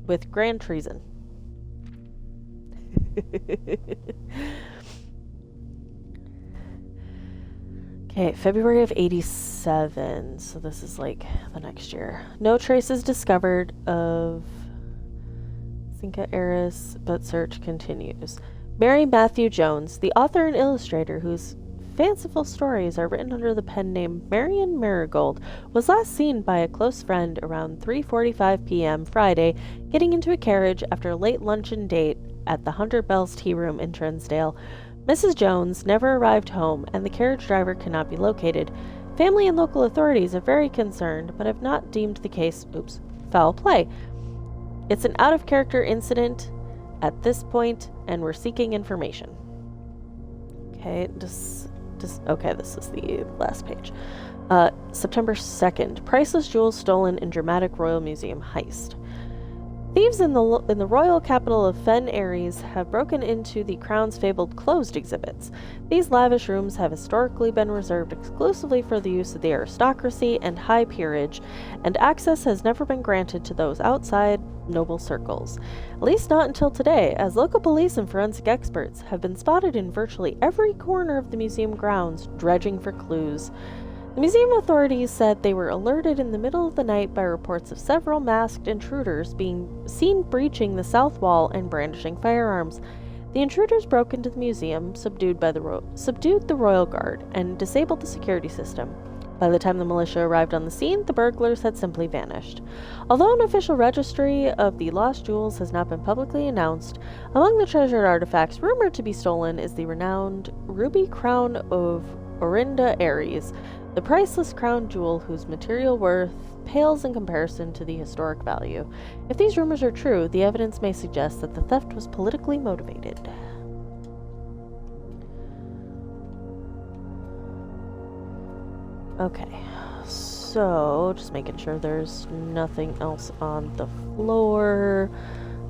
with grand treason. Okay, February of 87. So this is like the next year. No traces discovered of Cinca Eris, but search continues. Mary Matthew Jones, the author and illustrator whose fanciful stories are written under the pen name Marion Marigold, was last seen by a close friend around 3:45 p.m. Friday, getting into a carriage after a late luncheon date at the Hunter Bell's Tea Room in Trinsdale. Mrs. Jones never arrived home, and the carriage driver cannot be located. Family and local authorities are very concerned, but have not deemed the case, foul play. It's an out-of-character incident at this point, and we're seeking information. Okay, okay, this is the last page. September 2nd. Priceless jewels stolen in dramatic Royal Museum heist. Thieves in the royal capital of Fen Aries have broken into the Crown's fabled closed exhibits. These lavish rooms have historically been reserved exclusively for the use of the aristocracy and high peerage, and access has never been granted to those outside noble circles. At least not until today, as local police and forensic experts have been spotted in virtually every corner of the museum grounds, dredging for clues. The museum authorities said they were alerted in the middle of the night by reports of several masked intruders being seen breaching the south wall and brandishing firearms. The intruders broke into the museum, subdued the royal guard, and disabled the security system. By the time the militia arrived on the scene, the burglars had simply vanished. Although an official registry of the lost jewels has not been publicly announced, among the treasured artifacts rumored to be stolen is the renowned ruby crown of Orinda Aries, the priceless crown jewel whose material worth pales in comparison to the historic value. If these rumors are true, the evidence may suggest that the theft was politically motivated. Okay, so just making sure there's nothing else on the floor.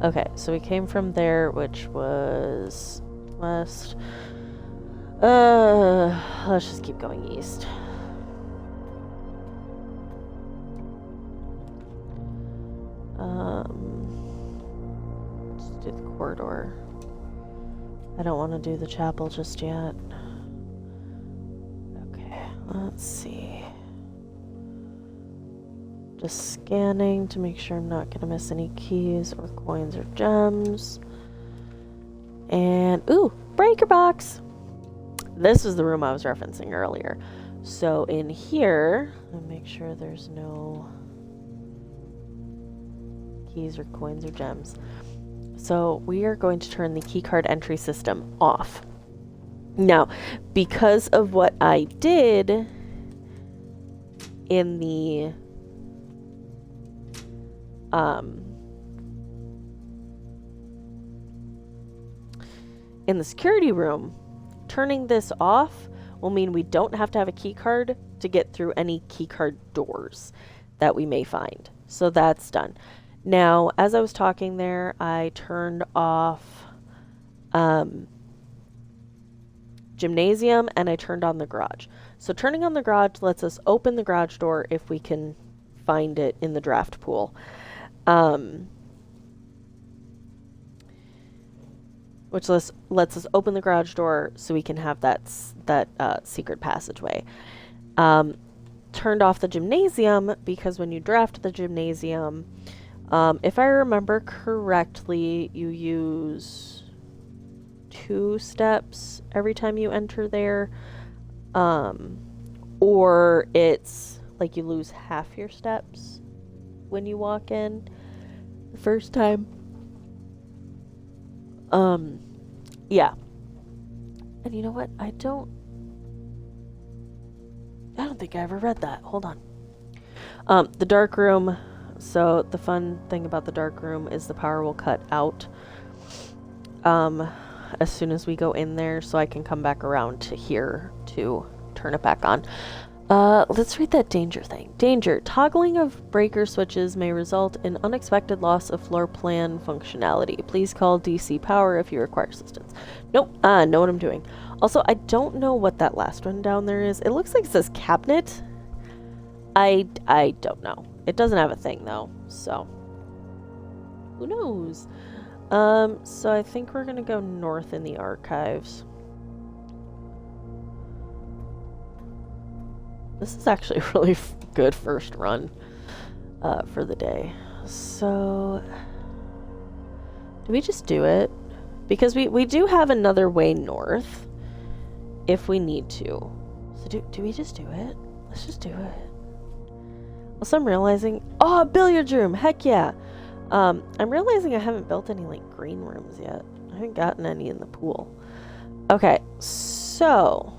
Okay, so we came from there, which was west. Let's just keep going east. Let's do the corridor. I don't want to do the chapel just yet. Okay, let's see. Just scanning to make sure I'm not going to miss any keys or coins or gems. And, ooh, breaker box! This is the room I was referencing earlier. So in here, I'll make sure there's no keys or coins or gems. So we are going to turn the keycard entry system off. Now, because of what I did in the security room, turning this off will mean we don't have to have a key card to get through any key card doors that we may find. So that's done. Now, as I was talking there, I turned off gymnasium and I turned on the garage. So turning on the garage lets us open the garage door if we can find it in the draft pool. Which lets us open the garage door so we can have that secret passageway. Turned off the gymnasium because when you draft the gymnasium, if I remember correctly, you use 2 steps every time you enter there, or it's like you lose half your steps when you walk in the first time. Yeah. And you know what? I don't think I ever read that. Hold on. The dark room. So the fun thing about the dark room is the power will cut out as soon as we go in there, so I can come back around to here to turn it back on. Let's read that danger thing. Danger. Toggling of breaker switches may result in unexpected loss of floor plan functionality. Please call DC Power if you require assistance. Nope. Know what I'm doing. Also, I don't know what that last one down there is. It looks like it says cabinet. I don't know. It doesn't have a thing though, so who knows? So I think we're gonna go north in the archives. This is actually a really good first run for the day. So do we just do it? Because we do have another way north if we need to. So do we just do it? Let's just do it. Also, I'm realizing, billiards room, heck yeah. I'm realizing I haven't built any like green rooms yet. I haven't gotten any in the pool. Okay, so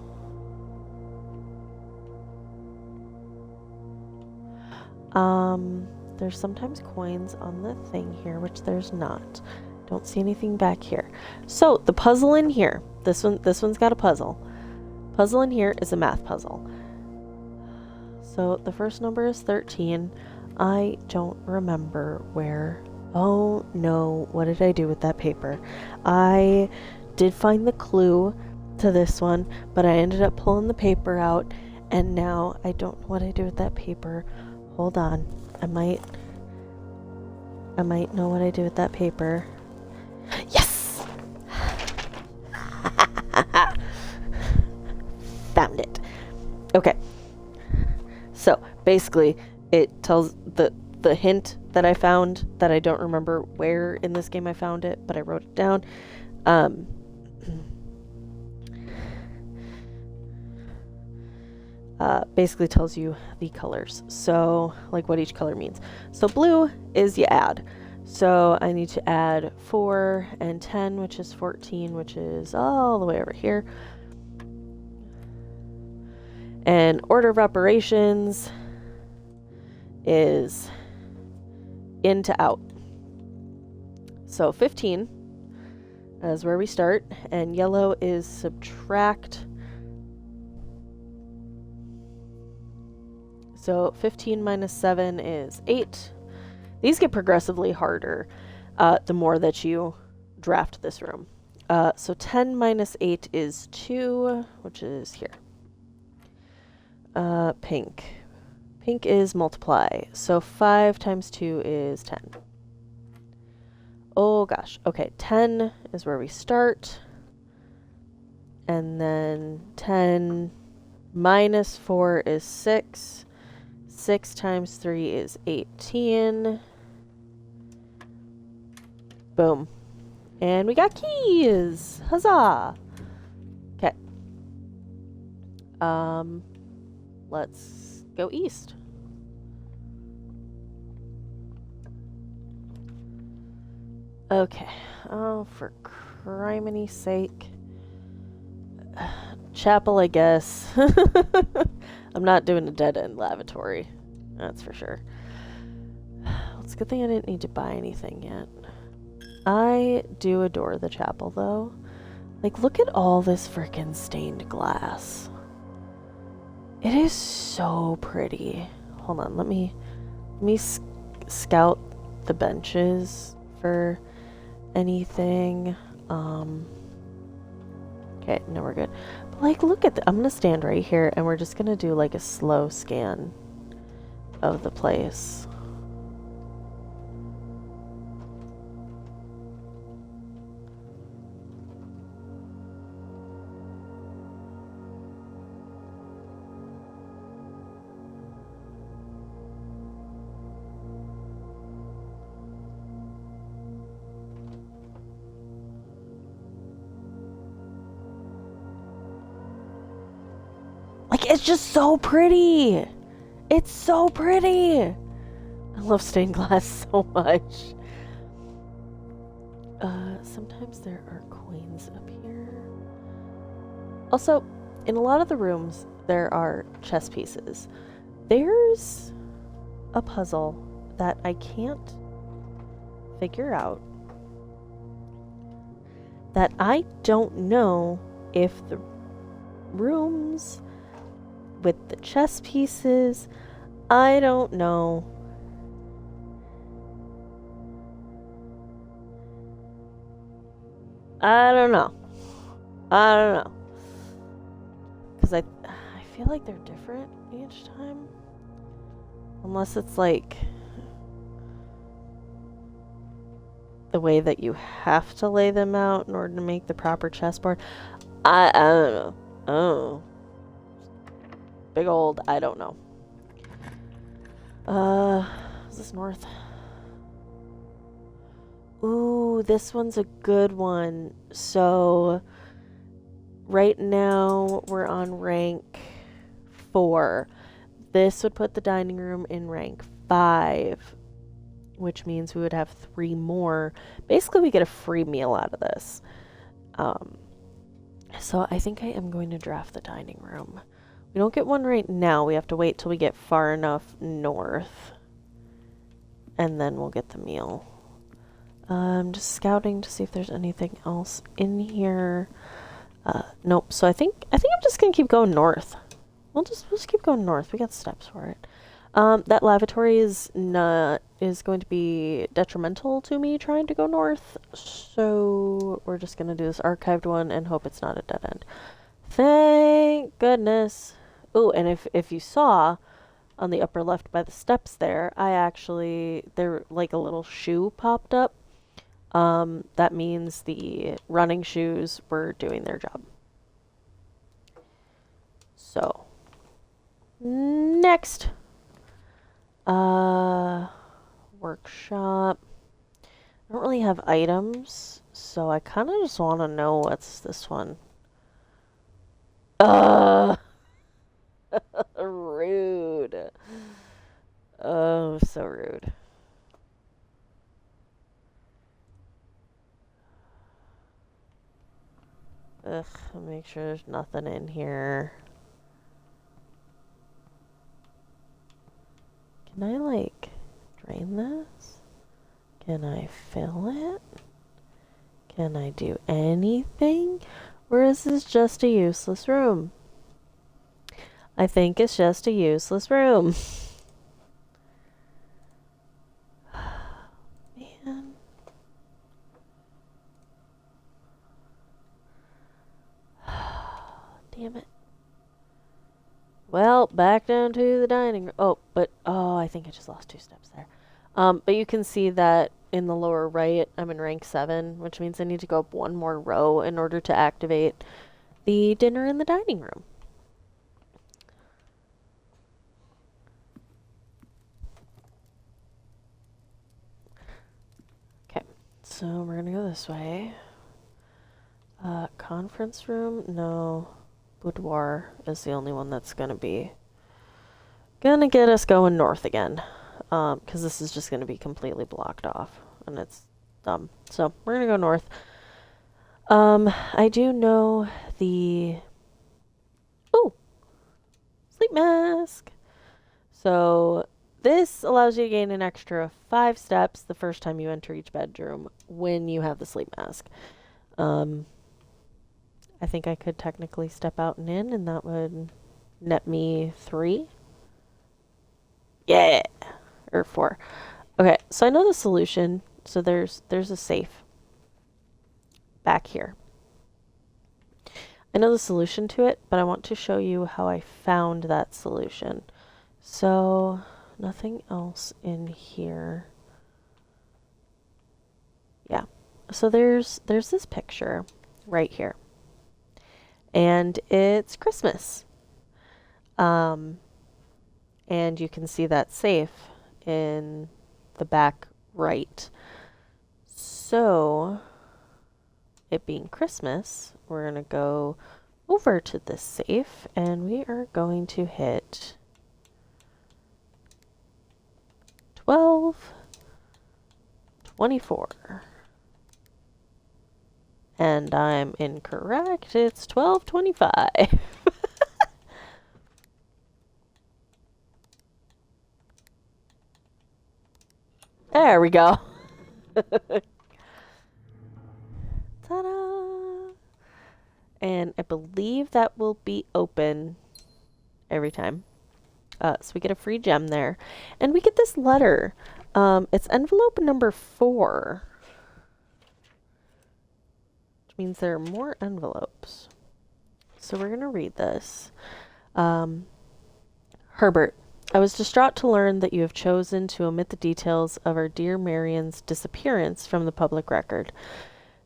there's sometimes coins on the thing here, which there's not. Don't see anything back here. So the puzzle in here, this one's got a puzzle. Puzzle in here is a math puzzle. So the first number is 13. I don't remember where. Oh no, what did I do with that paper? I did find the clue to this one, but I ended up pulling the paper out, and now I don't know what I do with that paper. Hold on. I might know what I do with that paper. Yes! Found it. Okay. So basically, it tells the hint that I found that I don't remember where in this game I found it, but I wrote it down. Basically tells you the colors. So, like what each color means. So blue is you add. So I need to add 4 and 10, which is 14, which is all the way over here. And order of operations is in to out. So 15 is where we start, and yellow is subtract. So 15 minus 7 is 8. These get progressively harder the more that you draft this room. So 10 minus 8 is 2, which is here. Pink. Pink is multiply. So 5 times 2 is 10. Oh gosh. Okay, 10 is where we start. And then 10 minus 4 is 6. 6 times 3 is 18. Boom. And we got keys! Huzzah! Okay. Let's go east. Okay. Oh, for criminy sake. Chapel, I guess. I'm not doing a dead-end lavatory. That's for sure. Well, it's a good thing I didn't need to buy anything yet. I do adore the chapel, though. Like, look at all this frickin' stained glass. It is so pretty. Hold on, let me scout the benches for anything. Okay, no, we're good. But like, look at I'm gonna stand right here, and we're just gonna do like a slow scan of the place. Like, it's just so pretty. It's so pretty. I love stained glass so much. Sometimes there are coins up here. Also, in a lot of the rooms, there are chess pieces. There's a puzzle that I can't figure out that I don't know if the rooms with the chess pieces, I don't know. I don't know. Because I feel like they're different each time. Unless it's like the way that you have to lay them out in order to make the proper chessboard. I don't know. Oh. Big old, I don't know. Is this north? Ooh, this one's a good one. So, right now we're on rank 4. This would put the dining room in rank 5, which means we would have 3 more. Basically, we get a free meal out of this. So I think I am going to draft the dining room. We don't get one right now. We have to wait till we get far enough north. And then we'll get the meal. I'm just scouting to see if there's anything else in here. Nope. So I think I'm just gonna keep going north. We'll just keep going north. We got steps for it. That lavatory is going to be detrimental to me trying to go north. So we're just gonna do this archived one and hope it's not a dead end. Thank goodness. Oh, and if you saw on the upper left by the steps there, there like a little shoe popped up. That means the running shoes were doing their job. So, next. Uh, workshop. I don't really have items, so I kind of just want to know what's this one. Uh, rude. Oh, so rude. Ugh, make sure there's nothing in here. Can I, like, drain this? Can I fill it? Can I do anything? Or is this just a useless room? I think it's just a useless room. Man. Damn it. Well, back down to the dining room. Oh, I think I just lost 2 steps there. But you can see that in the lower right, I'm in rank 7, which means I need to go up 1 more row in order to activate the dinner in the dining room. Okay, so we're gonna go this way. Conference room? No. Boudoir is the only one that's gonna get us going north again. Because this is just gonna be completely blocked off, and it's dumb. So we're gonna go north. I do know the... Ooh! Sleep mask! So this allows you to gain an extra 5 steps the first time you enter each bedroom when you have the sleep mask. I think I could technically step out and in, and that would net me 3. Yeah! Or 4. Okay, so I know the solution. So there's a safe back here. I know the solution to it, but I want to show you how I found that solution. So, nothing else in here. Yeah. So there's this picture right here. And it's Christmas. And you can see that safe in the back right. So, it being Christmas, we're going to go over to this safe and we are going to hit 12, 24. And I'm incorrect. It's 12:25. There we go. Ta-da! And I believe that will be open every time. So we get a free gem there. And we get this letter. It's envelope number 4. Which means there are more envelopes. So we're going to read this. Herbert, I was distraught to learn that you have chosen to omit the details of our dear Marion's disappearance from the public record.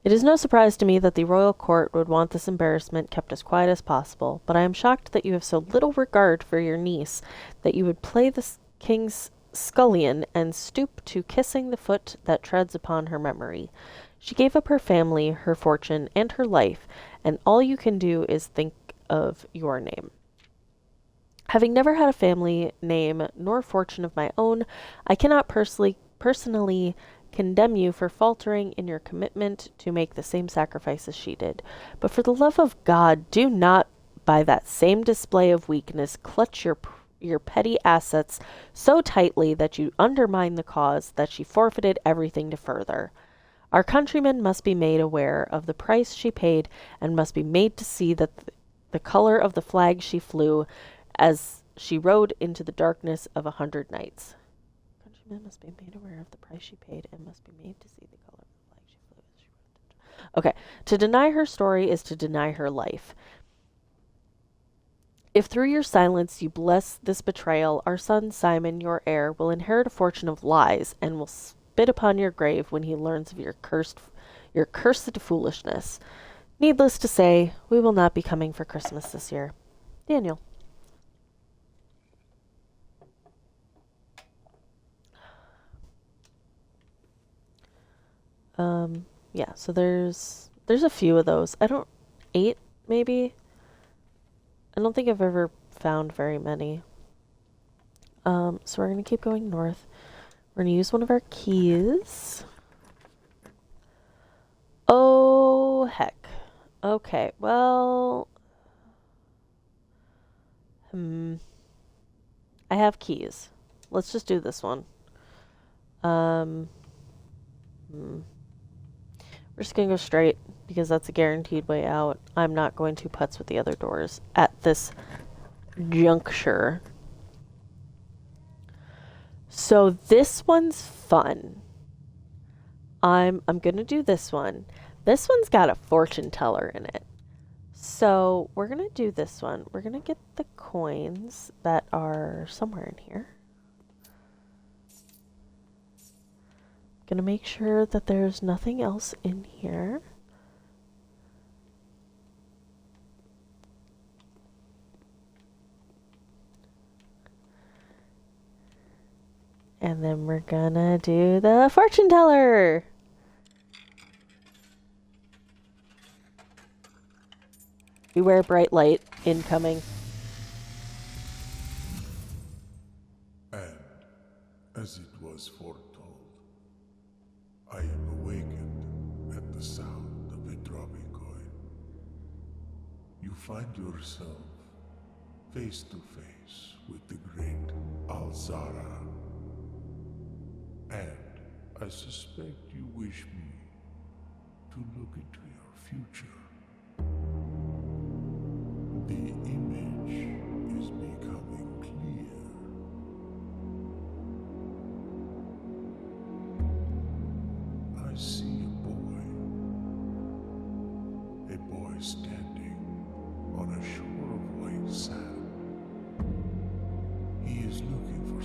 It is no surprise to me that the royal court would want this embarrassment kept as quiet as possible, but I am shocked that you have so little regard for your niece that you would play the king's scullion and stoop to kissing the foot that treads upon her memory. She gave up her family, her fortune, and her life, and all you can do is think of your name. Having never had a family name nor fortune of my own, I cannot personally condemn you for faltering in your commitment to make the same sacrifice as she did. But for the love of God, do not, by that same display of weakness, clutch your petty assets so tightly that you undermine the cause that she forfeited everything to further. Our countrymen must be made aware of the price she paid and must be made to see that the color of the flag she flew as she rode into the darkness of 100 nights. Countrymen must be made aware of the price she paid and must be made to see the color of the flag she flew as she rode. Okay, to deny her story is to deny her life. If through your silence you bless this betrayal, our son Simon, your heir, will inherit a fortune of lies and will spit upon your grave when he learns of your cursed foolishness. Needless to say, we will not be coming for Christmas this year. Daniel. Yeah, so there's a few of those. I don't 8 maybe. I don't think I've ever found very many. So we're gonna keep going north. We're gonna use one of our keys. Oh heck. Okay, well, I have keys. Let's just do this one. We're just gonna go straight because that's a guaranteed way out. I'm not going to putz with the other doors at this juncture. So this one's fun. I'm gonna do this one. This one's got a fortune teller in it. So we're gonna do this one. We're gonna get the coins that are somewhere in here. Gonna make sure that there's nothing else in here. And then we're gonna do the fortune teller. Beware bright light incoming. And, as it was foretold, I am awakened at the sound of a dropping coin. You find yourself face to face with the great Alzara. And I suspect you wish me to look into your future. The image is becoming clear. I see a boy standing on a shore of white sand. He is looking for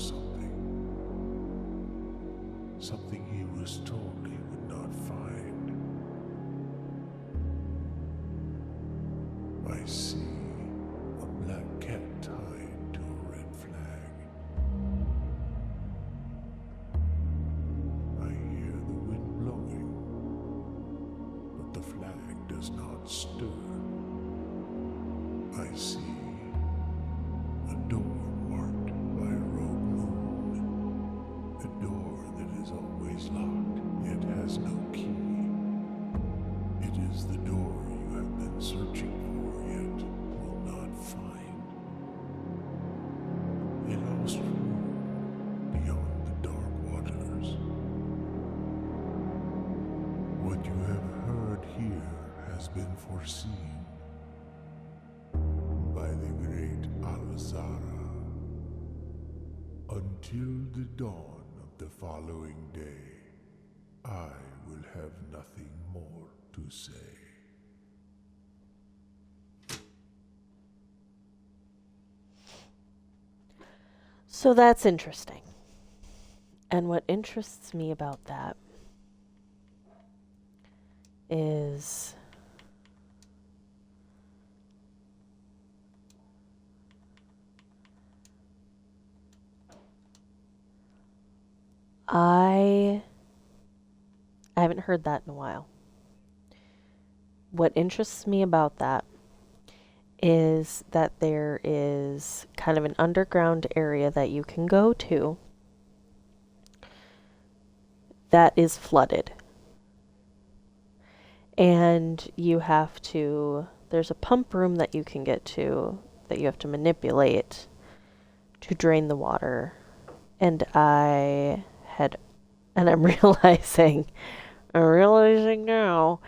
something he was told he would not find. I see a black cat tied to a red flag. I hear the wind blowing, but the flag does not stir. I see a door marked by a rogue moon. A door that is always locked, yet has no key. It is the door you have been searching for, yet will not find. A lost room beyond the dark waters. What you have heard here has been foreseen by the great Alzara. Until the dawn of the following day, I will have nothing more to say. So that's interesting. And what interests me about that is I haven't heard that in a while. What interests me about that is that there is kind of an underground area that you can go to that is flooded. And you have to, there's a pump room that you can get to that you have to manipulate to drain the water. And I'm realizing now,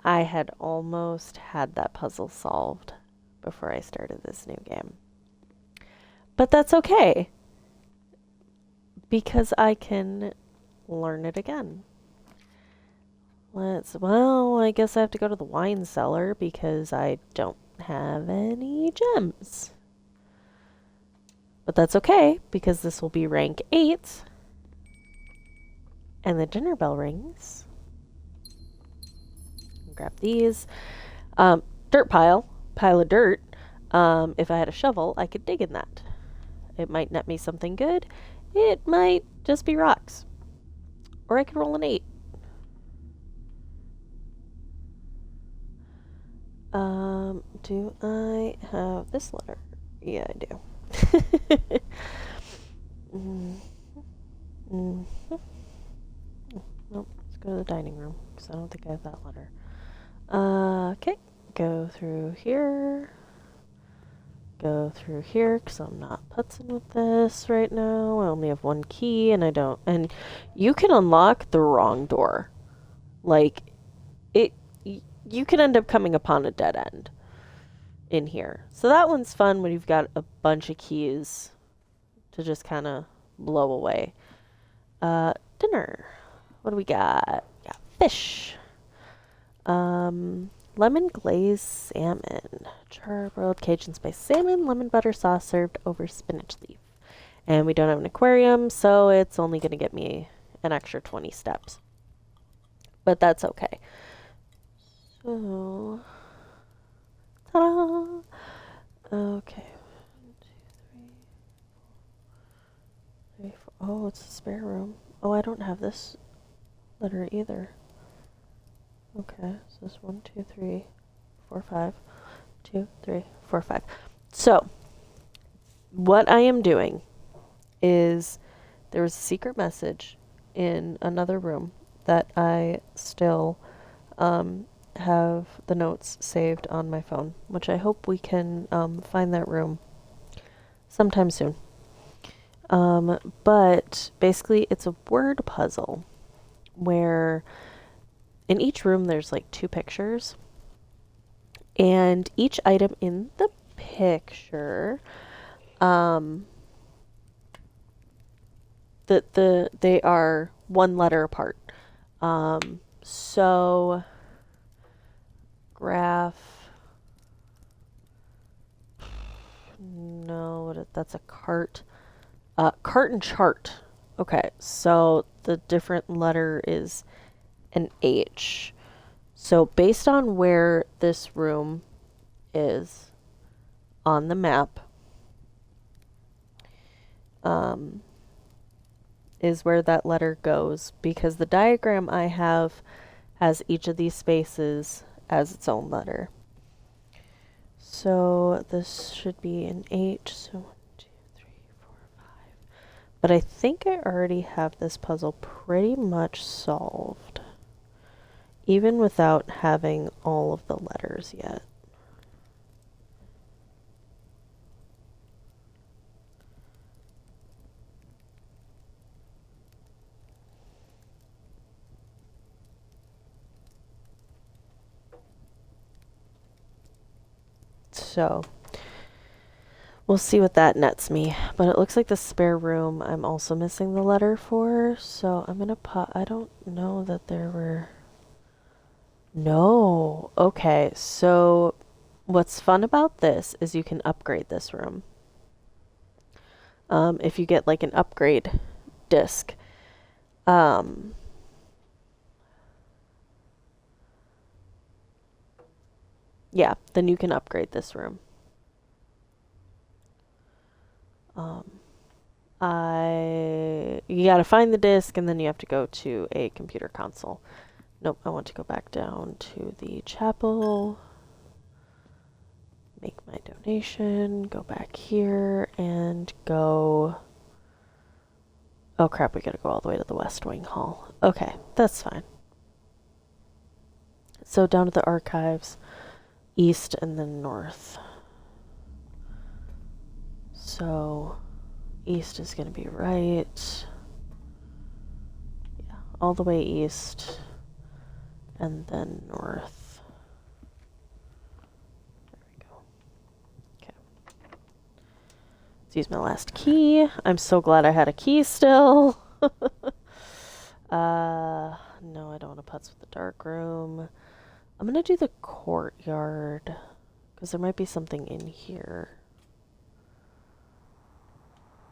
I had almost had that puzzle solved before I started this new game. But that's okay, because I can learn it again. I guess I have to go to the wine cellar because I don't have any gems. But that's okay, because this will be rank 8. And the dinner bell rings. Grab these. Dirt pile of dirt. If I had a shovel, I could dig in that. It might net me something good. It might just be rocks. Or I could roll an 8. Do I have this letter? Yeah, I do. mm, mm. Nope, let's go to the dining room, because I don't think I have that letter. Okay, go through here. Go through here, because I'm not putzing with this right now. I only have one key, and I don't... And you can unlock the wrong door. Like, you can end up coming upon a dead end in here. So that one's fun when you've got a bunch of keys to just kind of blow away. Dinner. What do we got? We got fish. Lemon glazed salmon. Char-broiled Cajun spice salmon, lemon butter sauce served over spinach leaf. And we don't have an aquarium, so it's only going to get me an extra 20 steps. But that's okay. So, ta-da! Okay. 1, 2, 3, 4. Oh, it's a spare room. Oh, I don't have this letter either. Okay, so it's 1, 2, 3, 4, 5. 2, 3, 4, 5. So, what I am doing is there was a secret message in another room that I still have the notes saved on my phone, which I hope we can find that room sometime soon. But basically, it's a word puzzle where in each room there's like 2 pictures, and each item in the picture, they are 1 letter apart. So graph. No, that's a cart. Cart and chart. Okay, so the different letter is an H. So based on where this room is on the map, is where that letter goes, because the diagram I have has each of these spaces as its own letter. So this should be an H. So 1, 2, 3, 4, 5. But I think I already have this puzzle pretty much solved, even without having all of the letters yet. So we'll see what that nets me. But it looks like the spare room I'm also missing the letter for. So I'm going to I don't know that there were... No. Okay. So what's fun about this is you can upgrade this room. If you get like an upgrade disc. Yeah, then you can upgrade this room. You gotta find the disc, and then you have to go to a computer console. Nope, I want to go back down to the chapel, make my donation, go back here, and go... Oh crap, we gotta go all the way to the West Wing Hall. Okay, that's fine. So down to the archives, east and then north. So east is going to be right. Yeah, all the way east and then north. There we go. Okay. Let's use my last key. I'm so glad I had a key still. No, I don't want to putz with the dark room. I'm going to do the courtyard, because there might be something in here.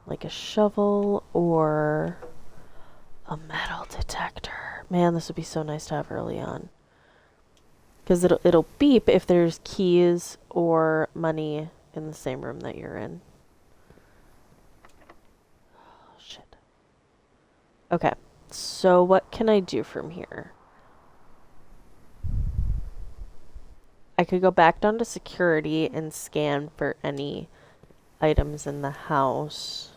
Like a shovel or a metal detector. Man, this would be so nice to have early on. Because it'll beep if there's keys or money in the same room that you're in. Oh, shit. Okay, so what can I do from here? I could go back down to security and scan for any items in the house.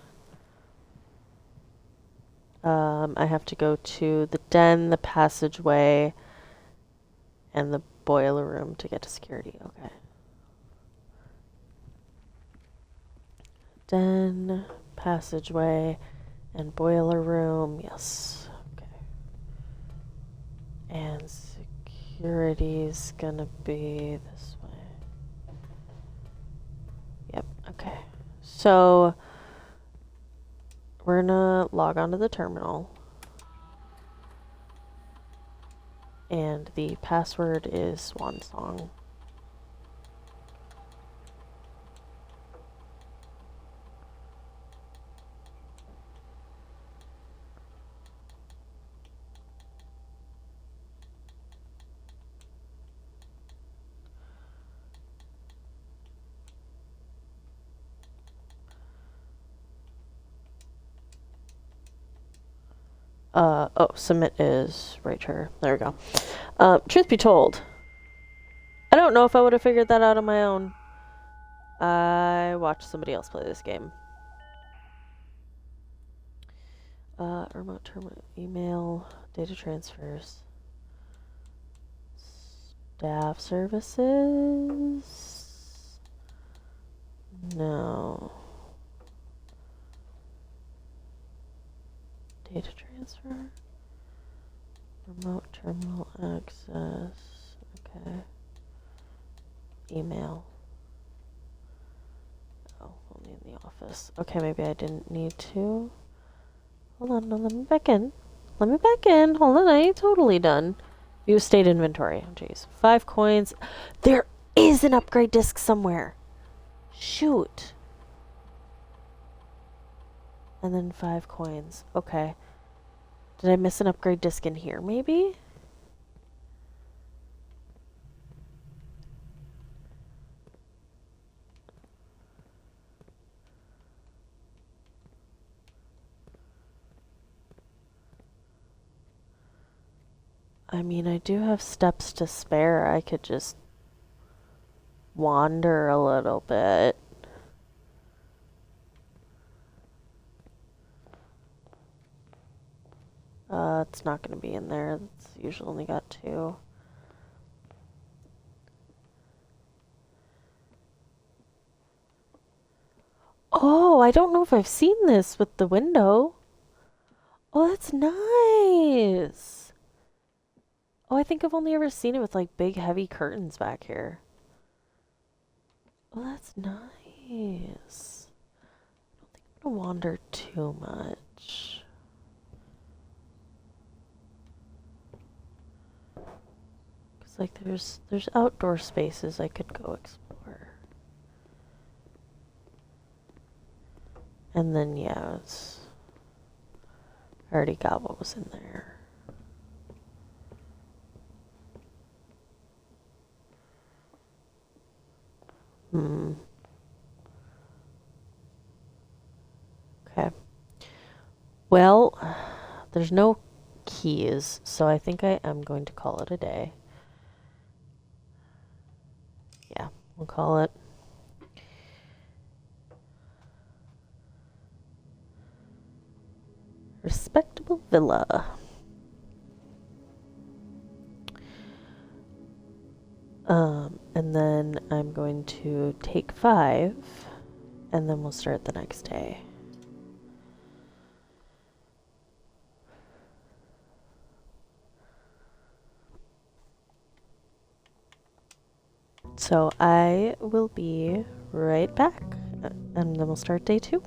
I have to go to the den, the passageway, and the boiler room to get to security. Okay. Den, passageway, and boiler room. Yes. Okay. And security's gonna be this way. Yep. Okay. So we're gonna log onto the terminal. And the password is Swan Song. Oh, submit is right here. There we go. Truth be told, I don't know if I would have figured that out on my own. I watched somebody else play this game. Remote terminal, email, data transfers, staff services. No. Data transfer. Remote terminal access. Okay. Email. Oh, only in the office. Okay, maybe I didn't need to. Hold on, no, let me back in. Let me back in. Hold on, I ain't totally done. View state inventory. Oh, jeez. 5 coins. There is an upgrade disc somewhere. Shoot. And then 5 coins. Okay. Did I miss an upgrade disc in here, maybe? I mean, I do have steps to spare. I could just wander a little bit. It's not going to be in there. It's usually only got 2. Oh, I don't know if I've seen this with the window. Oh, that's nice. Oh, I think I've only ever seen it with like big heavy curtains back here. Oh, that's nice. I don't think I'm gonna wander too much. Cause like there's outdoor spaces I could go explore. And then yeah, I already got what was in there. Okay. Well, there's no keys, so I think I am going to call it a day. Yeah, we'll call it. Respectable villa. And then I'm going to take 5, and then we'll start the next day. So I will be right back, and then we'll start day 2.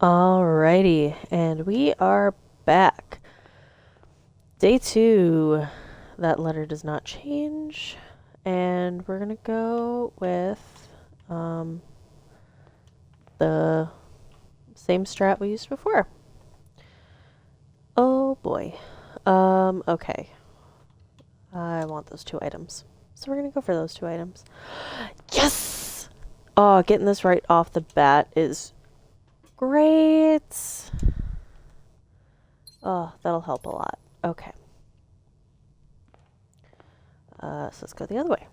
Alrighty, and we are back. Day 2. That letter does not change. And we're gonna go with the same strat we used before. Oh boy. Okay. I want those 2 items. So we're gonna go for those 2 items. Yes! Oh, getting this right off the bat is great. Oh, that'll help a lot. Okay. So let's go the other way.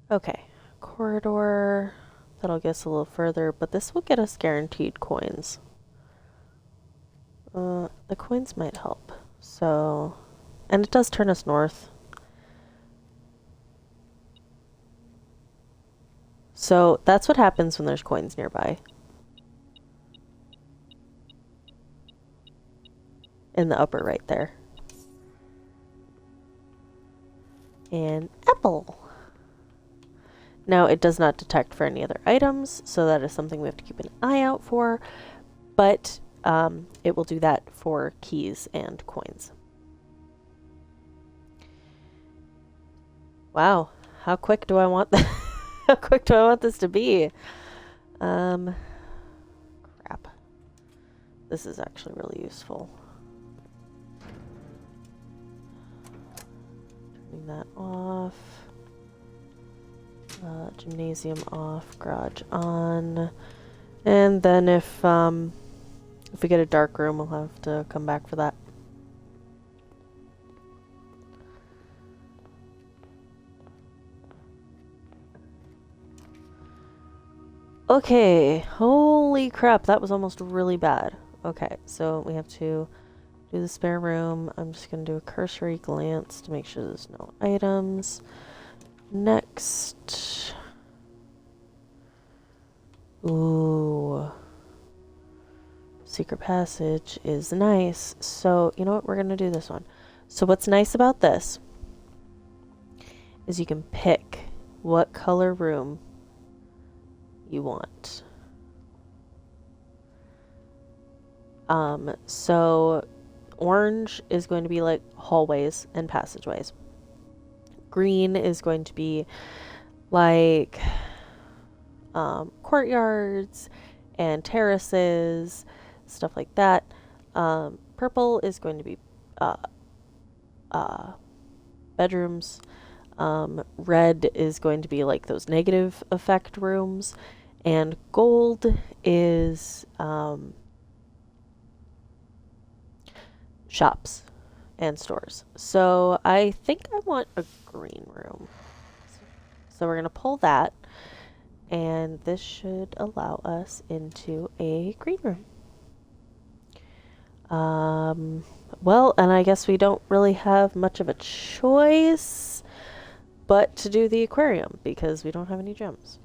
Okay. Corridor. That'll get us a little further, but this will get us guaranteed coins. The coins might help. So, and it does turn us north. So that's what happens when there's coins nearby. In the upper right there. And apple. Now it does not detect for any other items, so that is something we have to keep an eye out for, but it will do that for keys and coins. Wow, how quick do I want how quick do I want this to be? Crap. This is actually really useful. Turning that off. Gymnasium off, garage on. And then if we get a dark room, we'll have to come back for that. Okay, holy crap, that was almost really bad. Okay, so we have to do the spare room. I'm just going to do a cursory glance to make sure there's no items. Next. Ooh. Secret passage is nice. So, you know what? We're going to do this one. So what's nice about this is you can pick what color room you want. So orange is going to be like hallways and passageways. Green is going to be like courtyards and terraces, stuff like that. Purple is going to be bedrooms. Red is going to be like those negative effect rooms. And gold is shops and stores. So I think I want a green room. So we're going to pull that. And this should allow us into a green room. Well, and I guess we don't really have much of a choice but to do the aquarium because we don't have any gems.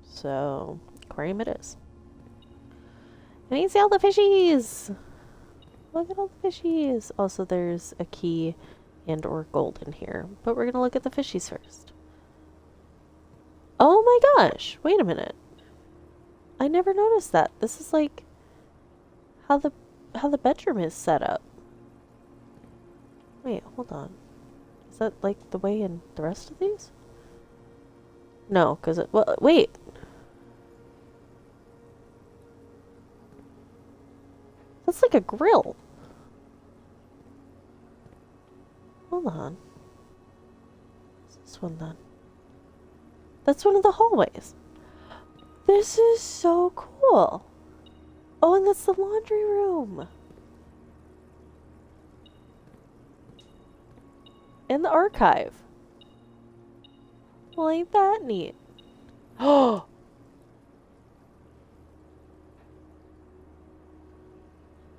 So, aquarium it is. And you see all the fishies! Look at all the fishies! Also, there's a key and or gold in here. But we're going to look at the fishies first. Oh my gosh! Wait a minute. I never noticed that. This is like how the bedroom is set up. Wait, hold on. Is that like the way in the rest of these? No, because it... Well, wait! That's like a grill. Hold on. What's this one then? That's one of the hallways. This is so cool. Oh, and that's the laundry room. And the archive. Well, ain't that neat? Oh!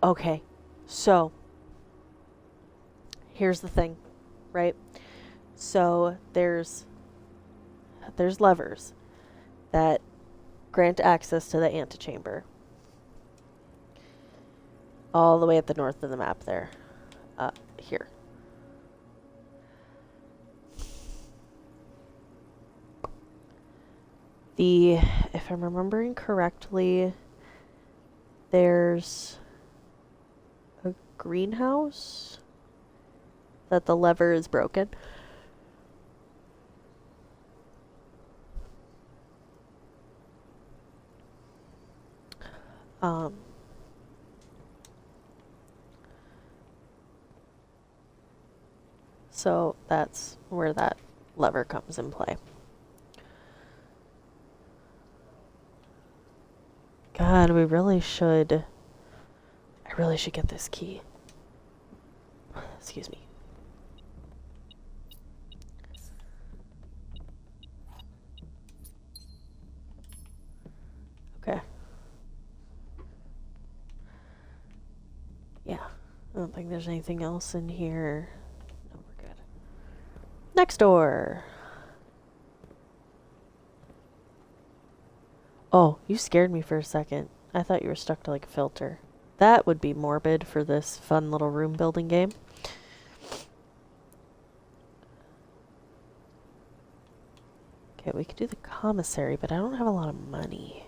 Okay, so here's the thing, right? So there's levers that grant access to the antechamber. All the way at the north of the map there. Here. If I'm remembering correctly, there's a greenhouse that the lever is broken. So that's where that lever comes in play. God, I really should get this key. Excuse me. Okay. Yeah. I don't think there's anything else in here. No, we're good. Next door. Oh, you scared me for a second. I thought you were stuck to like a filter. That would be morbid for this fun little room building game. Okay, we could do the commissary, but I don't have a lot of money.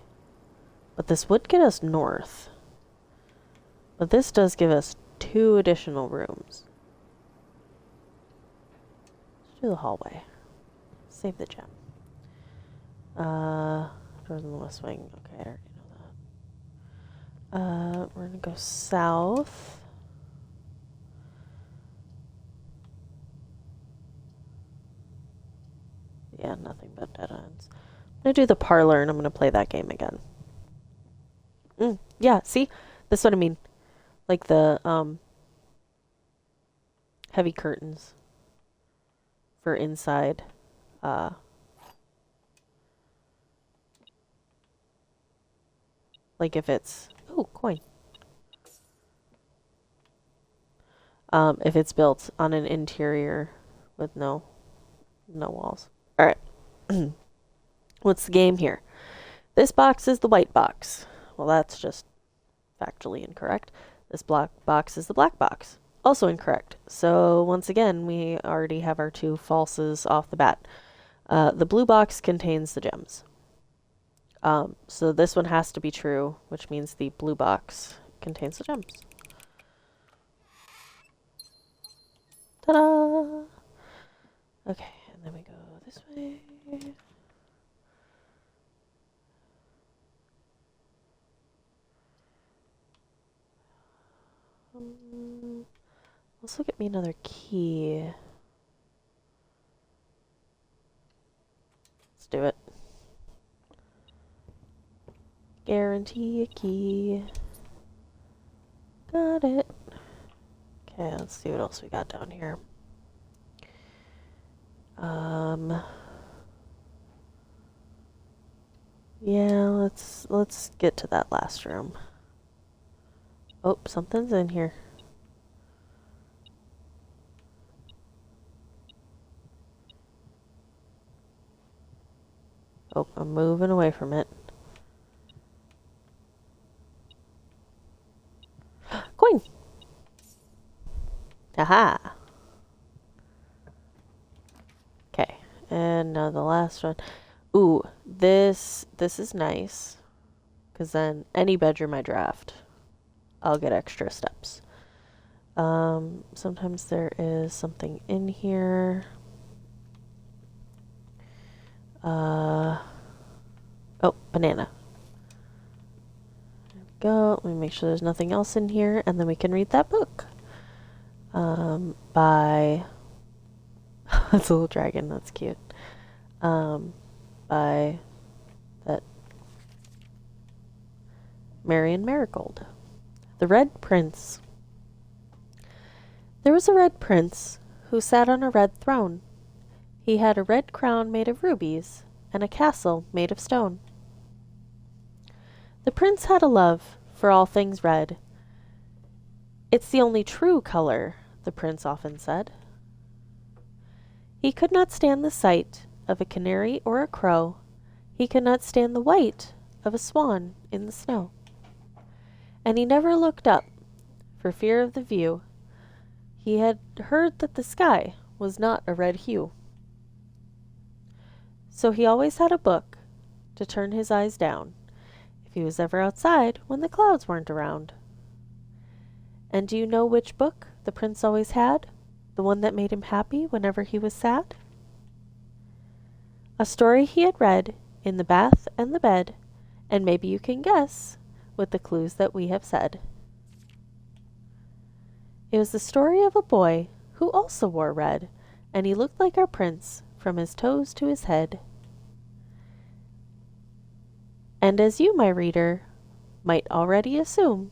But this would get us north. But this does give us 2 additional rooms. Let's do the hallway. Save the gem. Doors in the west wing. Okay, I already know that. We're gonna go south. Yeah, nothing but dead ends. I'm gonna do the parlor and I'm gonna play that game again. Yeah, see? That's what I mean. Like the, heavy curtains for inside, like if it's, oh, coin. If it's built on an interior with no walls. All right. What's the game here? This box is the white box. Well, that's just factually incorrect. This black box is the black box. Also incorrect. So once again, we already have our 2 falses off the bat. The blue box contains the gems. So this one has to be true, which means the blue box contains the gems. Ta-da! Okay, and then we go this way. Let's look at me another key. Let's do it. Guarantee a key. Got it. Okay, let's see what else we got down here. Yeah, let's get to that last room. Oh, something's in here. Oh, I'm moving away from it. Coin! Aha! Okay, and now the last one. Ooh, this is nice. Because then any bedroom I draft, I'll get extra steps. Sometimes there is something in here. Oh, banana. There we go. Let me make sure there's nothing else in here, and then we can read that book. By that's a little dragon. That's cute. By that Marion Marigold. The Red Prince. There was a red prince who sat on a red throne. He had a red crown made of rubies and a castle made of stone. The prince had a love for all things red. It's the only true color, the prince often said. He could not stand the sight of a canary or a crow. He could not stand the white of a swan in the snow. And he never looked up for fear of the view. He had heard that the sky was not a red hue. So he always had a book to turn his eyes down, if he was ever outside when the clouds weren't around. And do you know which book the prince always had? The one that made him happy whenever he was sad? A story he had read in the bath and the bed, and maybe you can guess with the clues that we have said. It was the story of a boy who also wore red, and he looked like our prince from his toes to his head. And as you, my reader, might already assume,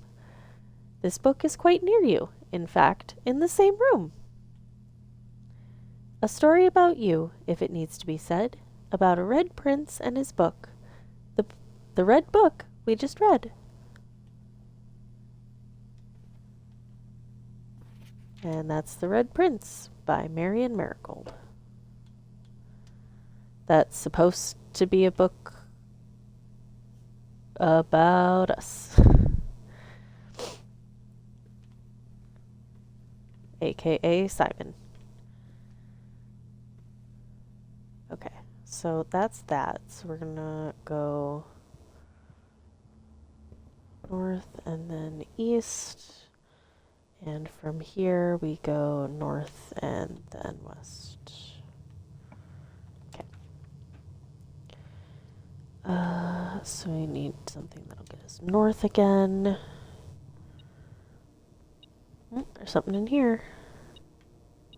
this book is quite near you, in fact, in the same room. A story about you, if it needs to be said, about a red prince and his book. The red book we just read. And that's The Red Prince by Marion Marigold. That's supposed to be a book about us. AKA Simon. Okay, so that's that. So we're gonna go north and then east. And from here we go north and then west. Okay. So we need something that'll get us north again. There's something in here.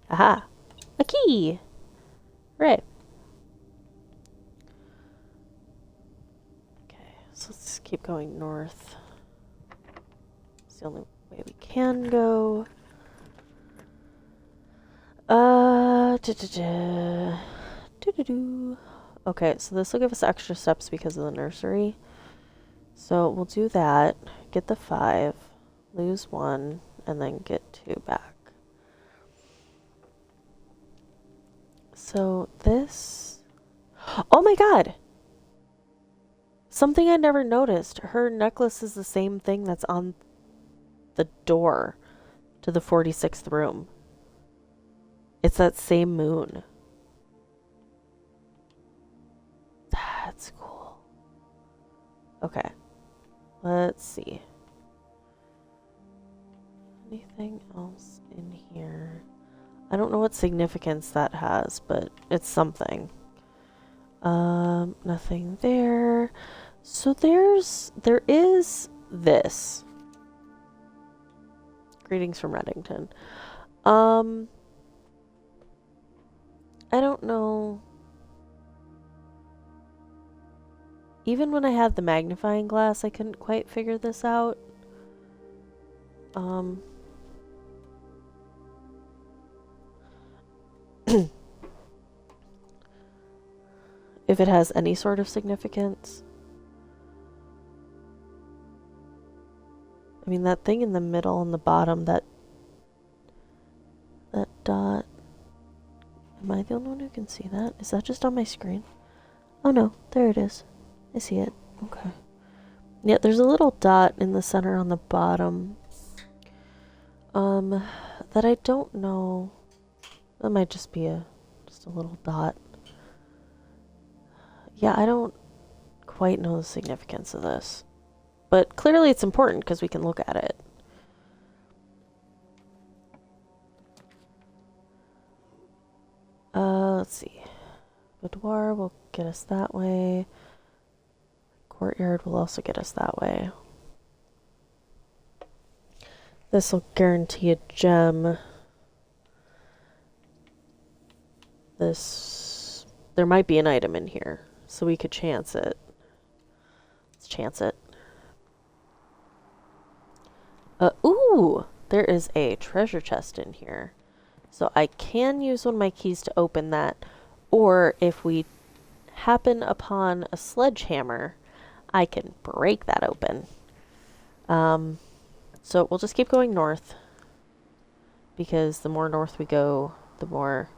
Aha! A key! Right. Okay, so let's keep going north. It's the only way we can go. Okay, so this will give us extra steps because of the nursery. So we'll do that. Get the 5, lose 1, and then get 2 back. So this... Oh my god! Something I never noticed. Her necklace is the same thing that's on the door to the 46th room. It's that same moon. That's cool. Okay. Let's see. Anything else in here? I don't know what significance that has, but it's something. Nothing there. So there is this. Greetings from Reddington. I don't know. Even when I had the magnifying glass, I couldn't quite figure this out. If it has any sort of significance. I mean, that thing in the middle on the bottom, that dot. Am I the only one who can see that? Is that just on my screen? Oh no, there it is. I see it. Okay. Yeah, there's a little dot in the center on the bottom. That I don't know. That might just be just a little dot. Yeah, I don't quite know the significance of this. But clearly it's important because we can look at it. Let's see. Boudoir will get us that way. Courtyard will also get us that way. This will guarantee a gem. There might be an item in here, so we could chance it. Let's chance it. Ooh! There is a treasure chest in here. So I can use one of my keys to open that, or if we happen upon a sledgehammer, I can break that open. So we'll just keep going north, because the more north we go, the more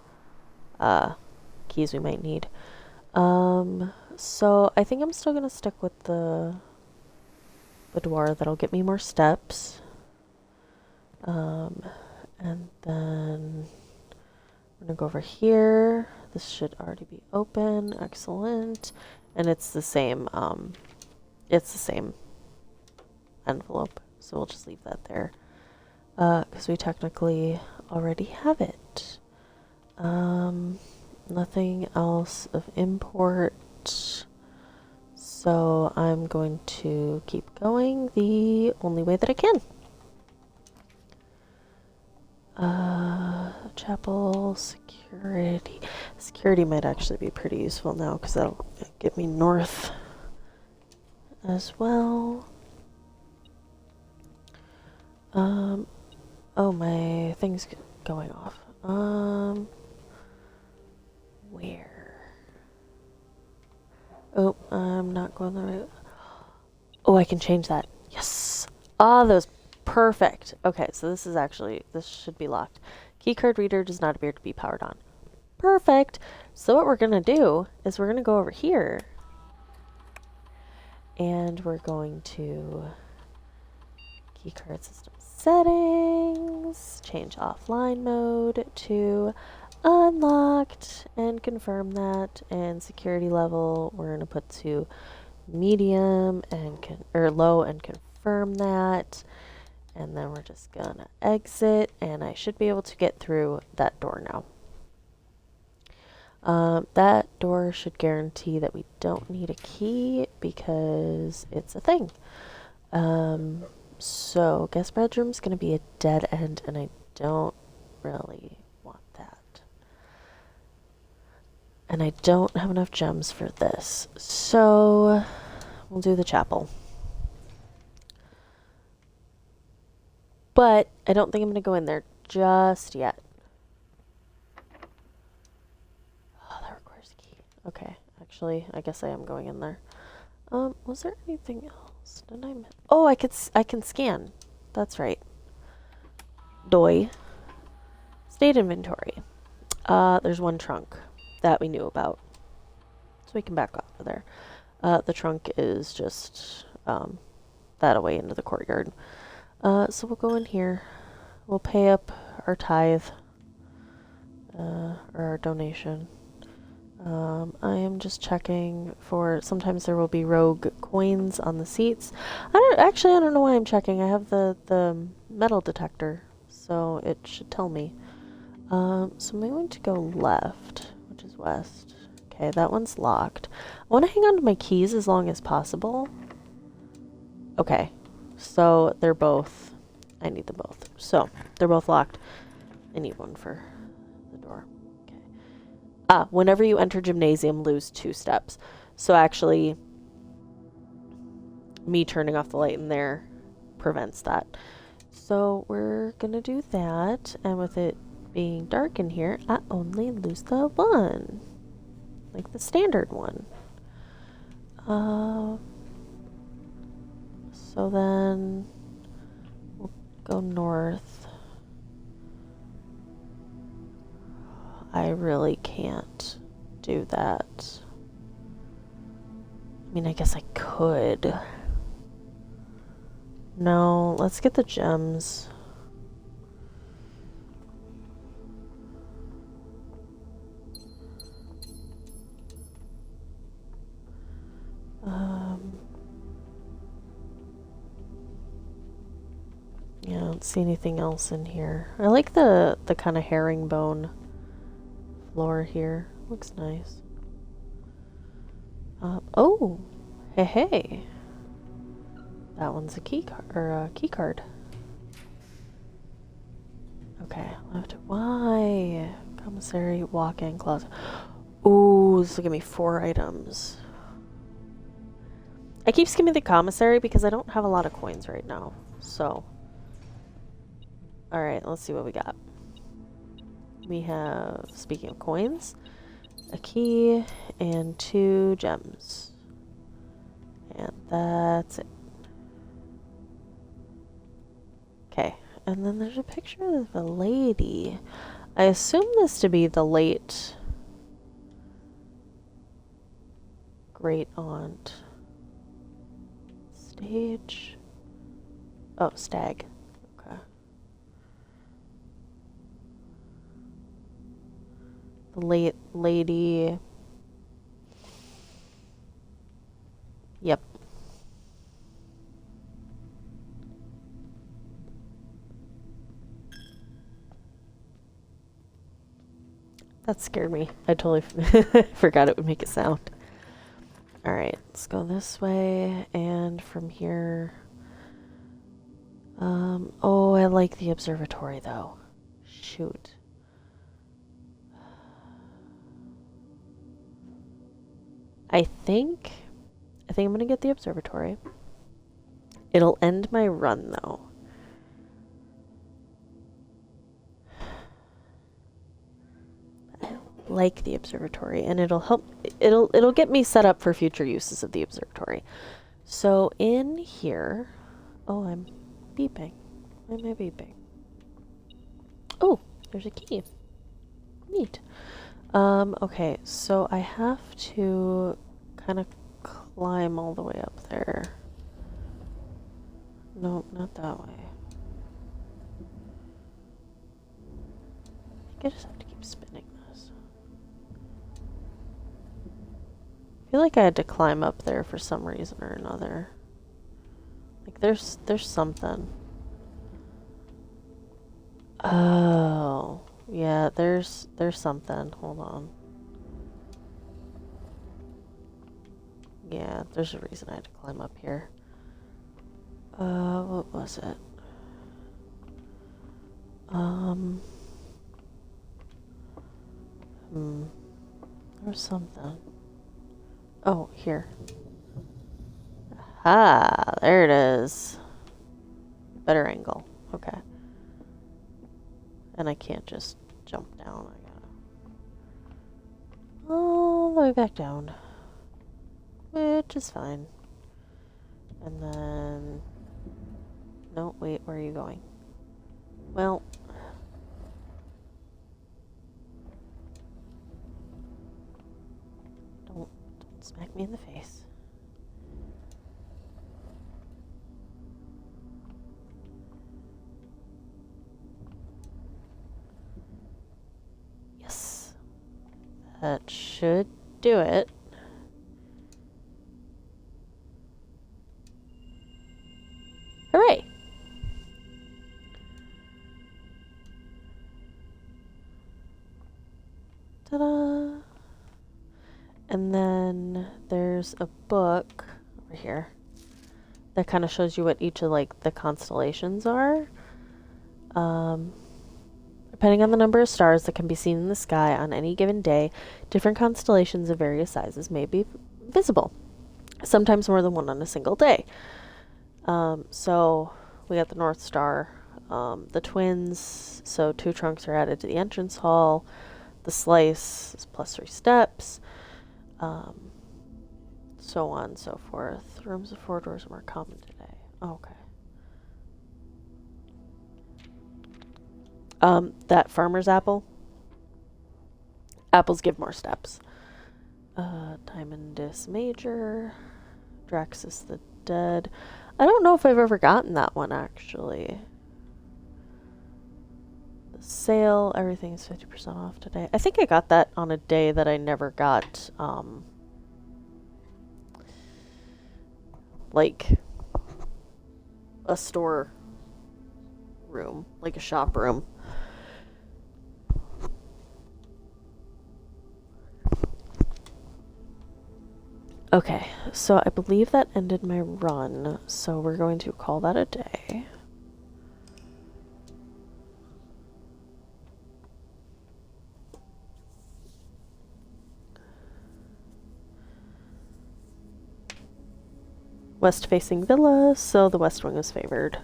keys we might need. So I think I'm still going to stick with the boudoir. That'll get me more steps. And then I'm going to go over here. This should already be open. Excellent. And it's the same envelope, so we'll just leave that there. Because we technically already have it. Nothing else of import. So I'm going to keep going the only way that I can. Chapel security. Security might actually be pretty useful now because that'll get me north as well. Oh, my thing's going off. Where? Oh, I'm not going the right. Oh, I can change that. Yes. Ah, that was perfect. Okay, so this should be locked. Keycard reader does not appear to be powered on. Perfect. So what we're going to do is we're going to go over here and we're going to keycard system settings, change offline mode to unlocked and confirm that, and security level we're going to put to medium and low and confirm that, and then we're just gonna exit, and I should be able to get through that door now. That door should guarantee that we don't need a key because it's a thing. So guest bedroom's gonna be a dead end, and I don't really want that. And I don't have enough gems for this, so we'll do the chapel. But I don't think I'm gonna go in there just yet. Oh, that requires a key. Okay, actually, I guess I am going in there. Was there anything else? Did I? Oh, I can scan. That's right. Doi. State inventory. There's one trunk that we knew about, so we can back off of there. The trunk is just that away into the courtyard. So we'll go in here. We'll pay up our tithe, or our donation. I am just checking for, sometimes there will be rogue coins on the seats. I don't know why I'm checking. I have the metal detector, so it should tell me. So I'm going to go left, which is west. Okay, that one's locked. I want to hang on to my keys as long as possible. Okay, so they're both, I need them both. So, they're both locked. I need one for the door. Okay. Whenever you enter gymnasium, lose 2 steps. So actually, me turning off the light in there prevents that. So we're gonna do that, and with it being dark in here, I only lose the 1. Like the standard one. So then we'll go north. I really can't do that. I mean, I guess I could. No, let's get the gems. Yeah, I don't see anything else in here. I like the kind of herringbone floor here. Looks nice. Oh, hey. That one's a key card. Okay, left. Why? Commissary, walk-in closet. Ooh, this will give me 4 items. I keep skimming the commissary because I don't have a lot of coins right now. So, alright, let's see what we got. We have, speaking of coins, a key and 2 gems. And that's it. Okay, and then there's a picture of a lady. I assume this to be the late great aunt. Stage. Oh, stag. Okay. The late lady. That scared me. I totally forgot it would make a sound. Alright, let's go this way, and from here... oh, I like the observatory, though. Shoot. I think I'm gonna get the observatory. It'll end my run, though. Like the observatory, and it'll help. It'll get me set up for future uses of the observatory. So in here, oh, I'm beeping. Why am I beeping? Oh, there's a key. Neat. Okay, so I have to kind of climb all the way up there. No, not that way. I think I just have to keep spinning this. I feel like I had to climb up there for some reason or another. Like there's something. Oh, yeah, there's something. Hold on. Yeah, there's a reason I had to climb up here. What was it? There was something. Oh, here. Ah, there it is. Better angle. Okay. And I can't just jump down. I gotta... all the way back down. Which is fine. And then... no, wait, where are you going? Well... don't smack me in the face. Yes. That should do it. Hooray! Ta-da! And then there's a book over here that kind of shows you what each of like the constellations are. Depending on the number of stars that can be seen in the sky on any given day, different constellations of various sizes may be visible. Sometimes more than one on a single day. So we got the North Star, the twins, so 2 trunks are added to the entrance hall, the slice is plus 3 steps, so on and so forth. Rooms with 4 doors are more common today. Oh, okay. That farmer's apple. Apples give more steps. Diamondus Major, Draxus the Dead. I don't know if I've ever gotten that one, actually. The sale, everything's 50% off today. I think I got that on a day that I never got, like, a store room, like a shop room. Okay, so I believe that ended my run, so we're going to call that a day. West-facing villa, so the west wing is favored.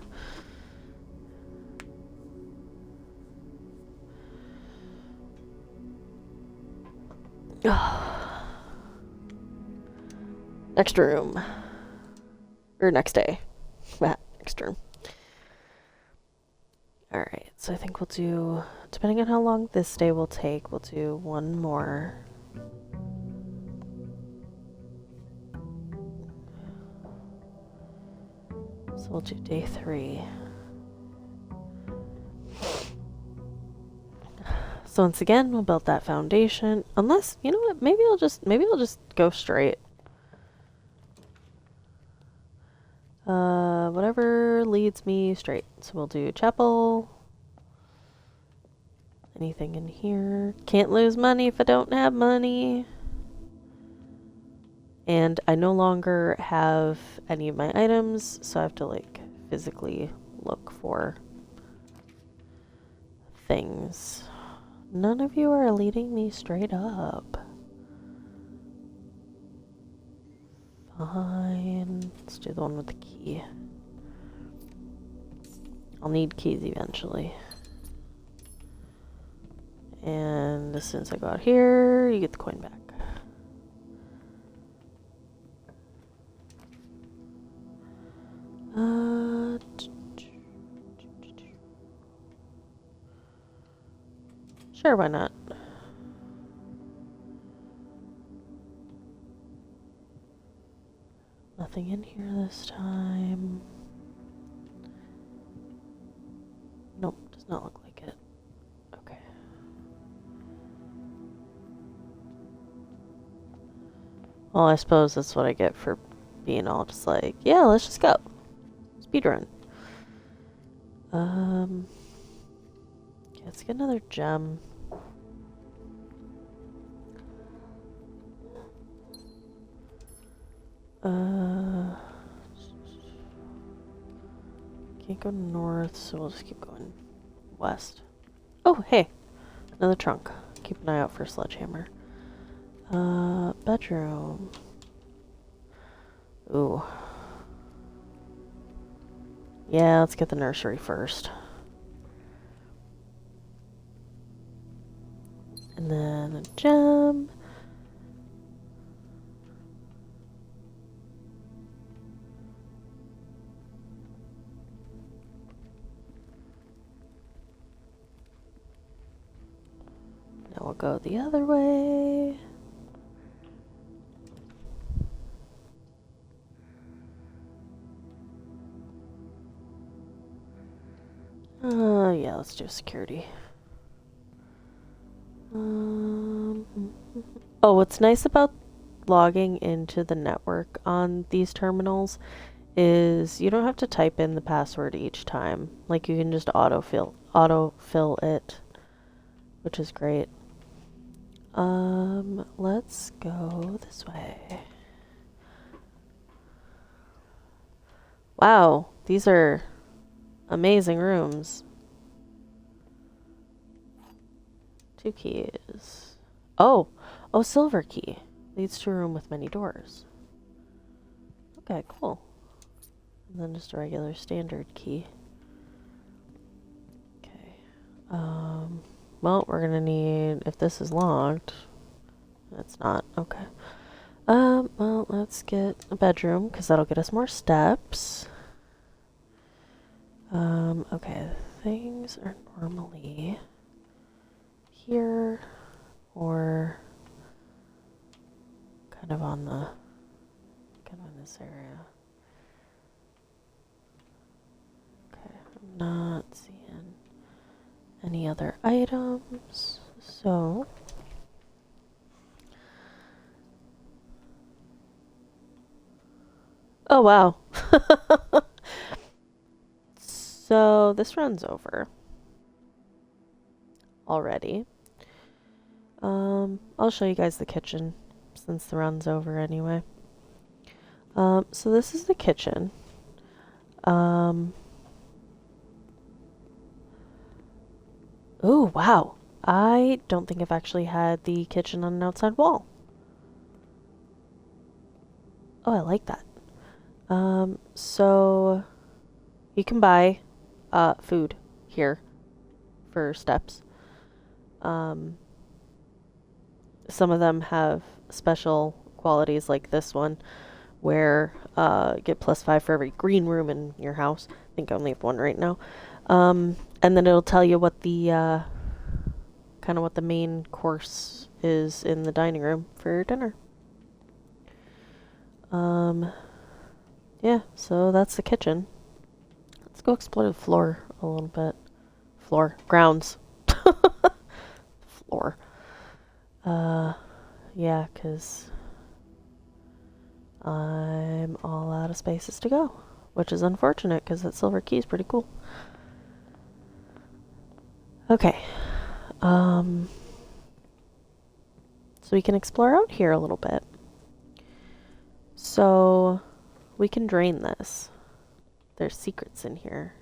Next room. Or next day. Next room. Alright, so I think we'll do, depending on how long this day will take, we'll do one more. So we'll do day 3. So once again, we'll build that foundation. Unless, you know what, maybe I'll just go straight. Whatever leads me straight. So we'll do chapel anything in here. Can't lose money if I don't have money. And I no longer have any of my items, so I have to like physically look for things. None of you are leading me straight up. Fine. Let's do the one with the key. I'll need keys eventually. And as soon as I go out here, you get the coin back. Sure, why not? Nothing in here this time. Nope, does not look like it. Okay. Well, I suppose that's what I get for being all just like, yeah, let's just go. Speedrun. Okay, let's get another gem. Can't go north, so we'll just keep going west. Oh, hey, another trunk. Keep an eye out for a sledgehammer. Bedroom. Ooh. Yeah, let's get the nursery first. And then a gem. Now we'll go the other way. Yeah, let's do security. Oh, what's nice about logging into the network on these terminals is you don't have to type in the password each time. Like, you can just autofill it, which is great. Let's go this way. Wow, these are amazing rooms. 2 keys. Oh, silver key. Leads to a room with many doors. Okay, cool. And then just a regular standard key. Okay. Well, we're gonna need, if this is locked, it's not. Okay. Well, let's get a bedroom, because that'll get us more steps. Okay, things are normally here, or kind of on the, kind of in this area. Okay, I'm not seeing any other items, so oh wow. So this runs over already. I'll show you guys the kitchen since the run's over anyway. So this is the kitchen. Oh wow. I don't think I've actually had the kitchen on an outside wall. Oh, I like that. So you can buy food here for steps. Some of them have special qualities like this one where get +5 for every green room in your house. I think I only have one right now. And then it'll tell you what the kind of what the main course is in the dining room for dinner. Yeah, so that's the kitchen. Let's go explore the floor a little bit. Grounds. Floor. Yeah, 'cause I'm all out of spaces to go, which is unfortunate because that silver key is pretty cool. Okay. Um, so we can explore out here a little bit. So we can drain this. There's secrets in here.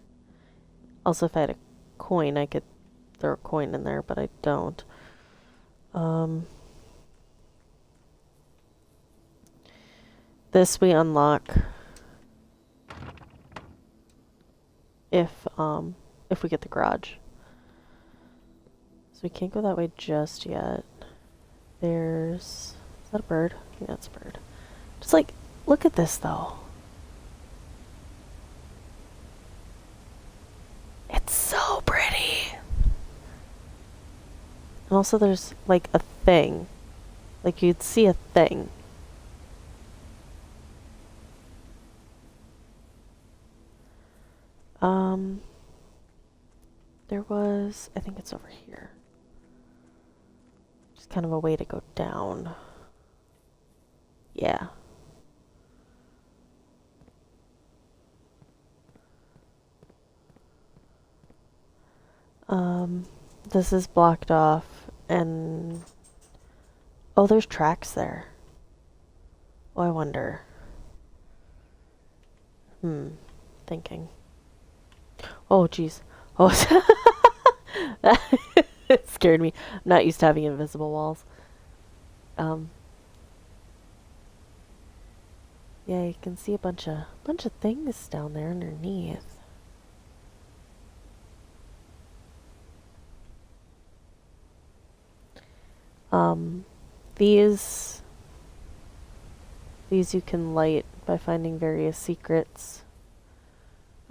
Also, if I had a coin, I could throw a coin in there, but I don't. This we unlock if we get the garage. So we can't go that way just yet. Is that a bird? Yeah, it's a bird. Just like, look at this though. It's so pretty. And also there's like a thing. Like you'd see a thing. There was, I think it's over here. Just kind of a way to go down. Yeah. This is blocked off and oh, there's tracks there. Oh, I wonder. Thinking. Oh, jeez. Oh, it scared me. I'm not used to having invisible walls. Yeah, you can see a bunch of things down there underneath. These you can light by finding various secrets.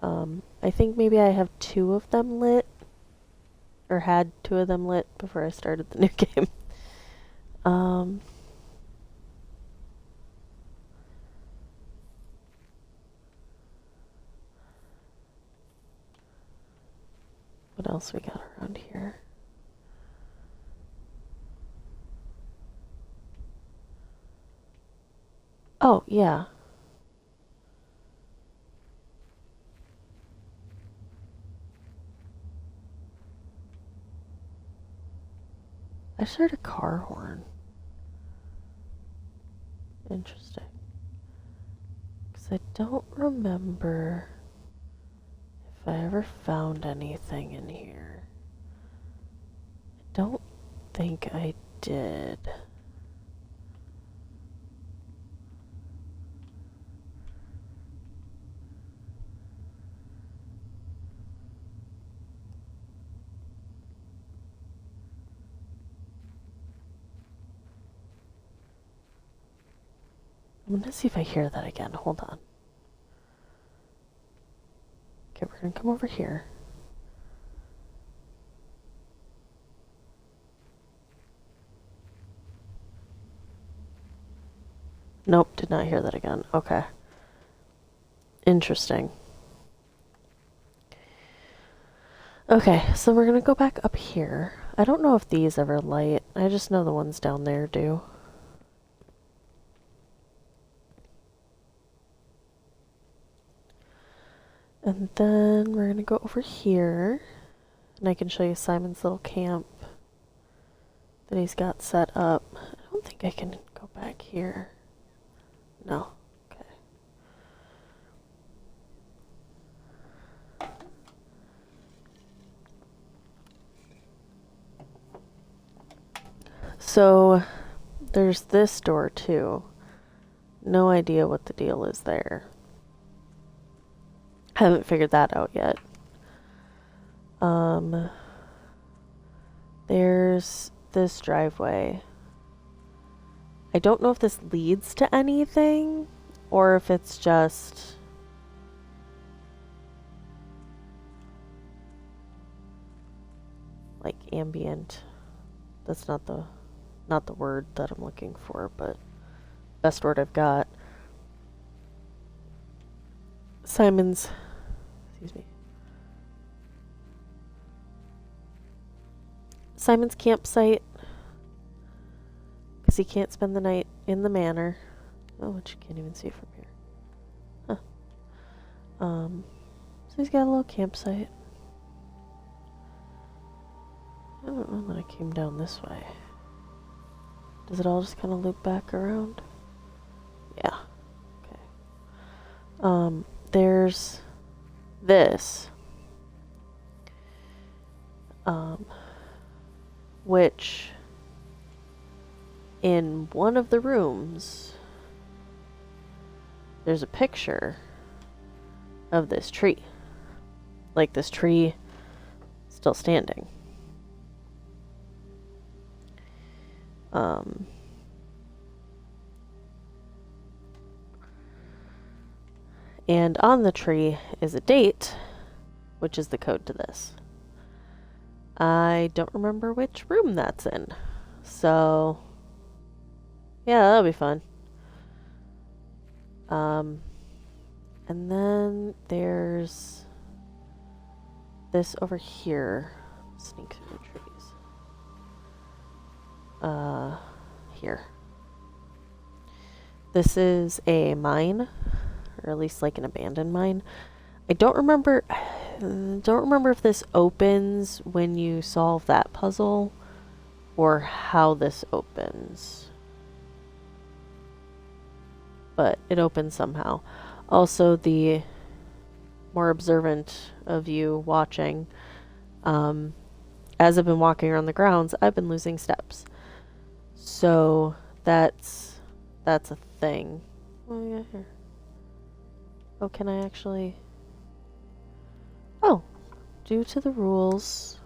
I think maybe I have 2 of them lit, or had 2 of them lit before I started the new game. What else we got around here? Oh, yeah. I just heard a car horn. Interesting. Because I don't remember if I ever found anything in here. I don't think I did. I'm gonna see if I hear that again. Hold on. Okay, we're gonna come over here. Nope, did not hear that again. Okay. Interesting. Okay, so we're gonna go back up here. I don't know if these ever light. I just know the ones down there do. And then we're gonna go over here. And I can show you Simon's little camp that he's got set up. I don't think I can go back here. No. Okay. So there's this door too. No idea what the deal is there. Haven't figured that out yet. There's this driveway. I don't know if this leads to anything or if it's just like ambient. That's not the word that I'm looking for, but best word I've got. Simon's campsite, because he can't spend the night in the manor. Oh, which you can't even see from here. Huh. So he's got a little campsite. I don't know that I came down this way. Does it all just kind of loop back around? Yeah. Okay. There's this. Which in one of the rooms there's a picture of this tree. Like this tree still standing. And on the tree is a date, which is the code to this. I don't remember which room that's in. So, yeah, that'll be fun. And then there's this over here. Sneak through the trees. Here. This is a mine, or at least like an abandoned mine. I don't remember if this opens when you solve that puzzle or how this opens. But it opens somehow. Also, the more observant of you watching, as I've been walking around the grounds, I've been losing steps. So that's a thing. What do we got here? Oh, can I actually... Oh, due to the rules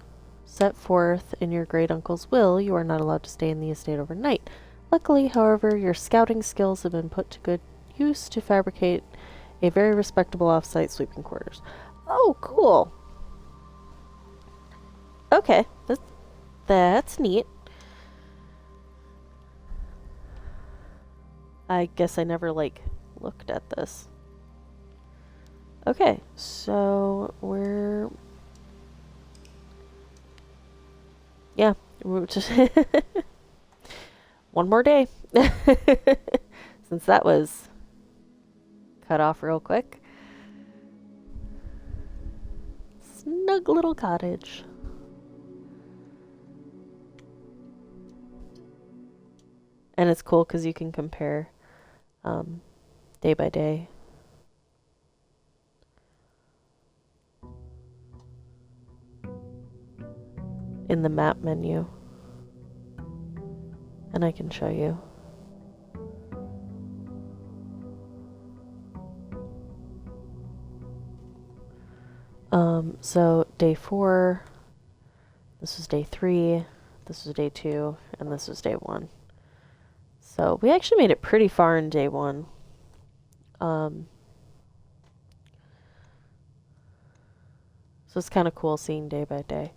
set forth in your great uncle's will, you are not allowed to stay in the estate overnight. Luckily, however, your scouting skills have been put to good use to fabricate a very respectable off-site sleeping quarters. Oh, cool. Okay, that's neat. I guess I never, like, looked at this. Okay, so we're... Yeah, we're just... One more day. Since that was cut off real quick. Snug little cottage. And it's cool because you can compare day by day. In the map menu. And I can show you. So day 4, this was day 3, this was day 2, and this was day 1. So we actually made it pretty far in day 1. So it's kind of cool seeing day by day.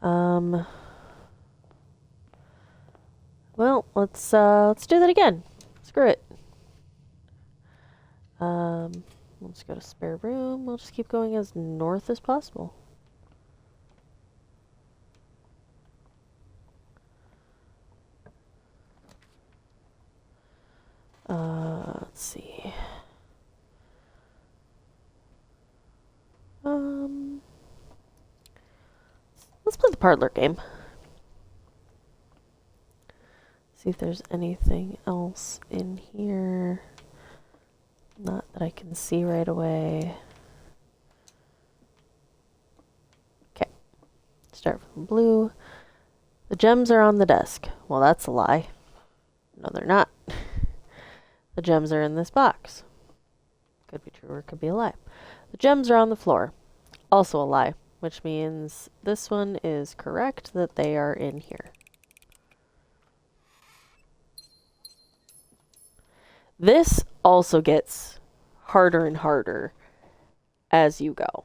Well, let's do that again. Screw it. Let's go to spare room. We'll just keep going as north as possible. Let's see. Let's play the parlor game. See if there's anything else in here. Not that I can see right away. Okay. Start from blue. The gems are on the desk. Well, that's a lie. No, they're not. The gems are in this box. Could be true or could be a lie. The gems are on the floor. Also a lie, which means this one is correct that they are in here. This also gets harder and harder as you go.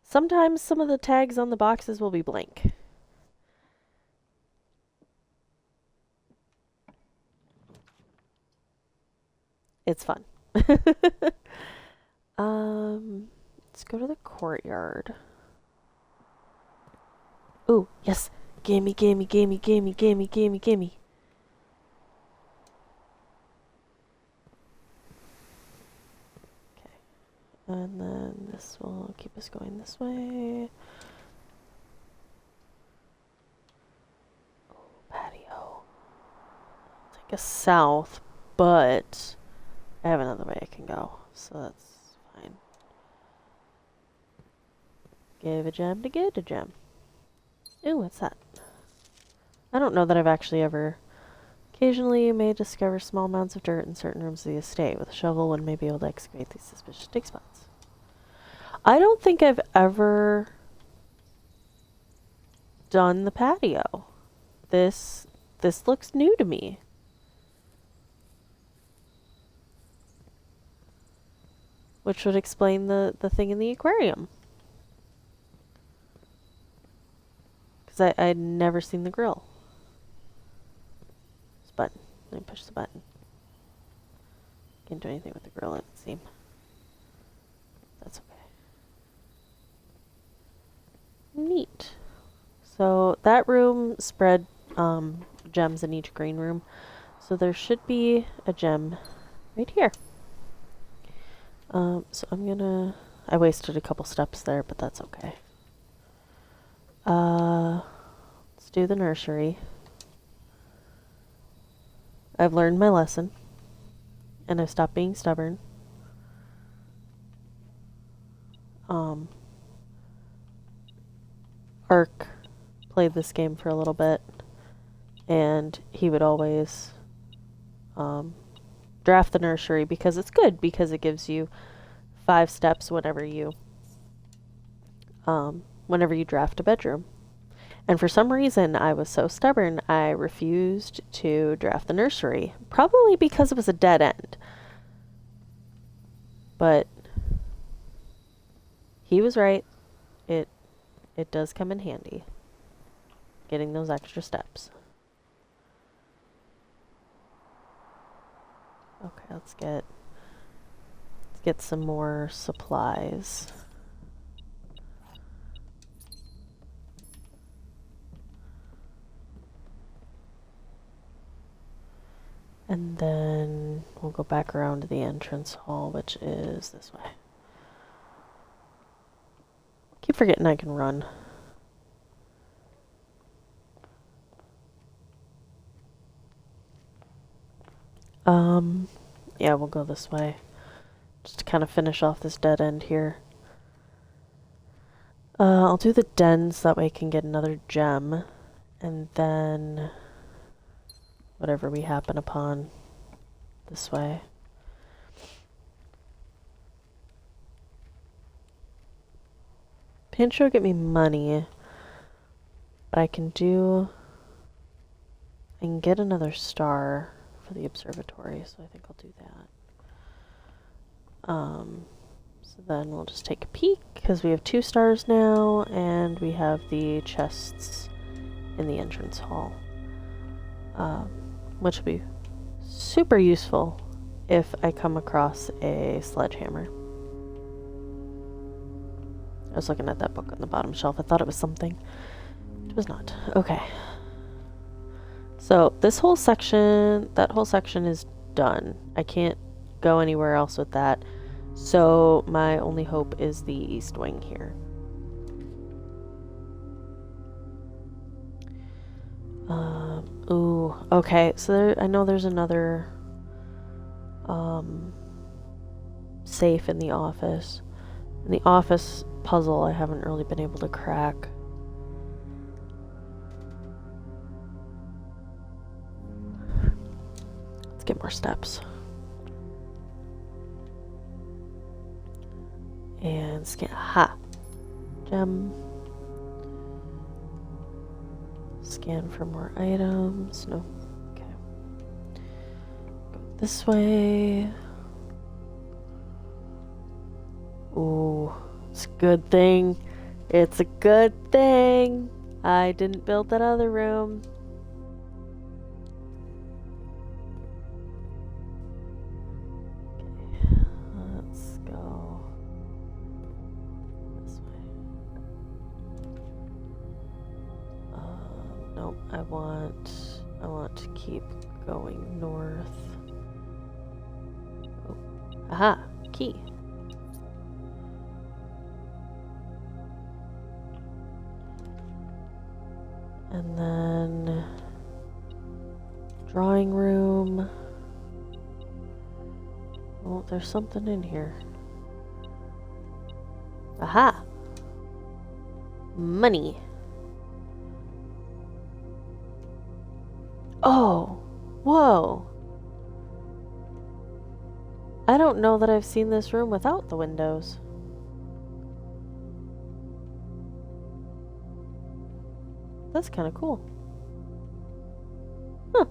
Sometimes some of the tags on the boxes will be blank. It's fun. Let's go to the courtyard. Ooh, yes. Gimme, gimme, gimme, gimme, gimme, gimme, gimme. Okay. And then this will keep us going this way. Oh, patio. Take us south, but I have another way I can go, so that's fine. Give a gem to get a gem. Ooh, what's that? I don't know that I've actually ever... Occasionally, you may discover small mounds of dirt in certain rooms of the estate. With a shovel, one may be able to excavate these suspicious dig spots. I don't think I've ever done the patio. This looks new to me. Which would explain the thing in the aquarium. Because I'd never seen the grill. This button. Let me push the button. Can't do anything with the grill, it would seem. That's okay. Neat. So that room spread gems in each green room. So there should be a gem right here. So I'm gonna... I wasted a couple steps there, but that's okay. Let's do the nursery. I've learned my lesson. And I've stopped being stubborn. Ark played this game for a little bit, and he would always draft the nursery because it's good, because it gives you 5 steps whenever you draft a bedroom. And for some reason, I was so stubborn, I refused to draft the nursery. Probably because it was a dead end. But he was right. It does come in handy, getting those extra steps. Okay, let's get some more supplies. And then we'll go back around to the entrance hall, which is this way. Keep forgetting I can run. Yeah, we'll go this way. Just to kind of finish off this dead end here. I'll do the dens, that way I can get another gem. And then... whatever we happen upon this way. Pinch will get me money, but I can get another star for the observatory, so I think I'll do that. So then we'll just take a peek, because we have 2 stars now, and we have the chests in the entrance hall. Which will be super useful if I come across a sledgehammer. I was looking at that book on the bottom shelf. I thought it was something. It was not. Okay. So this whole section, that whole section is done. I can't go anywhere else with that. So my only hope is the east wing here. Ooh, okay, so I know there's another safe in the office. In the office puzzle, I haven't really been able to crack. Let's get more steps. And scan. Ha! Gem. Scan for more items. No. Okay. Go this way. Ooh. It's a good thing. It's a good thing I didn't build that other room. Okay. Let's go this way. Nope, I want to keep going north. Oh, aha, key. And then drawing room. Oh, there's something in here. Aha! Money. Oh, whoa. I don't know that I've seen this room without the windows. That's kind of cool. Huh.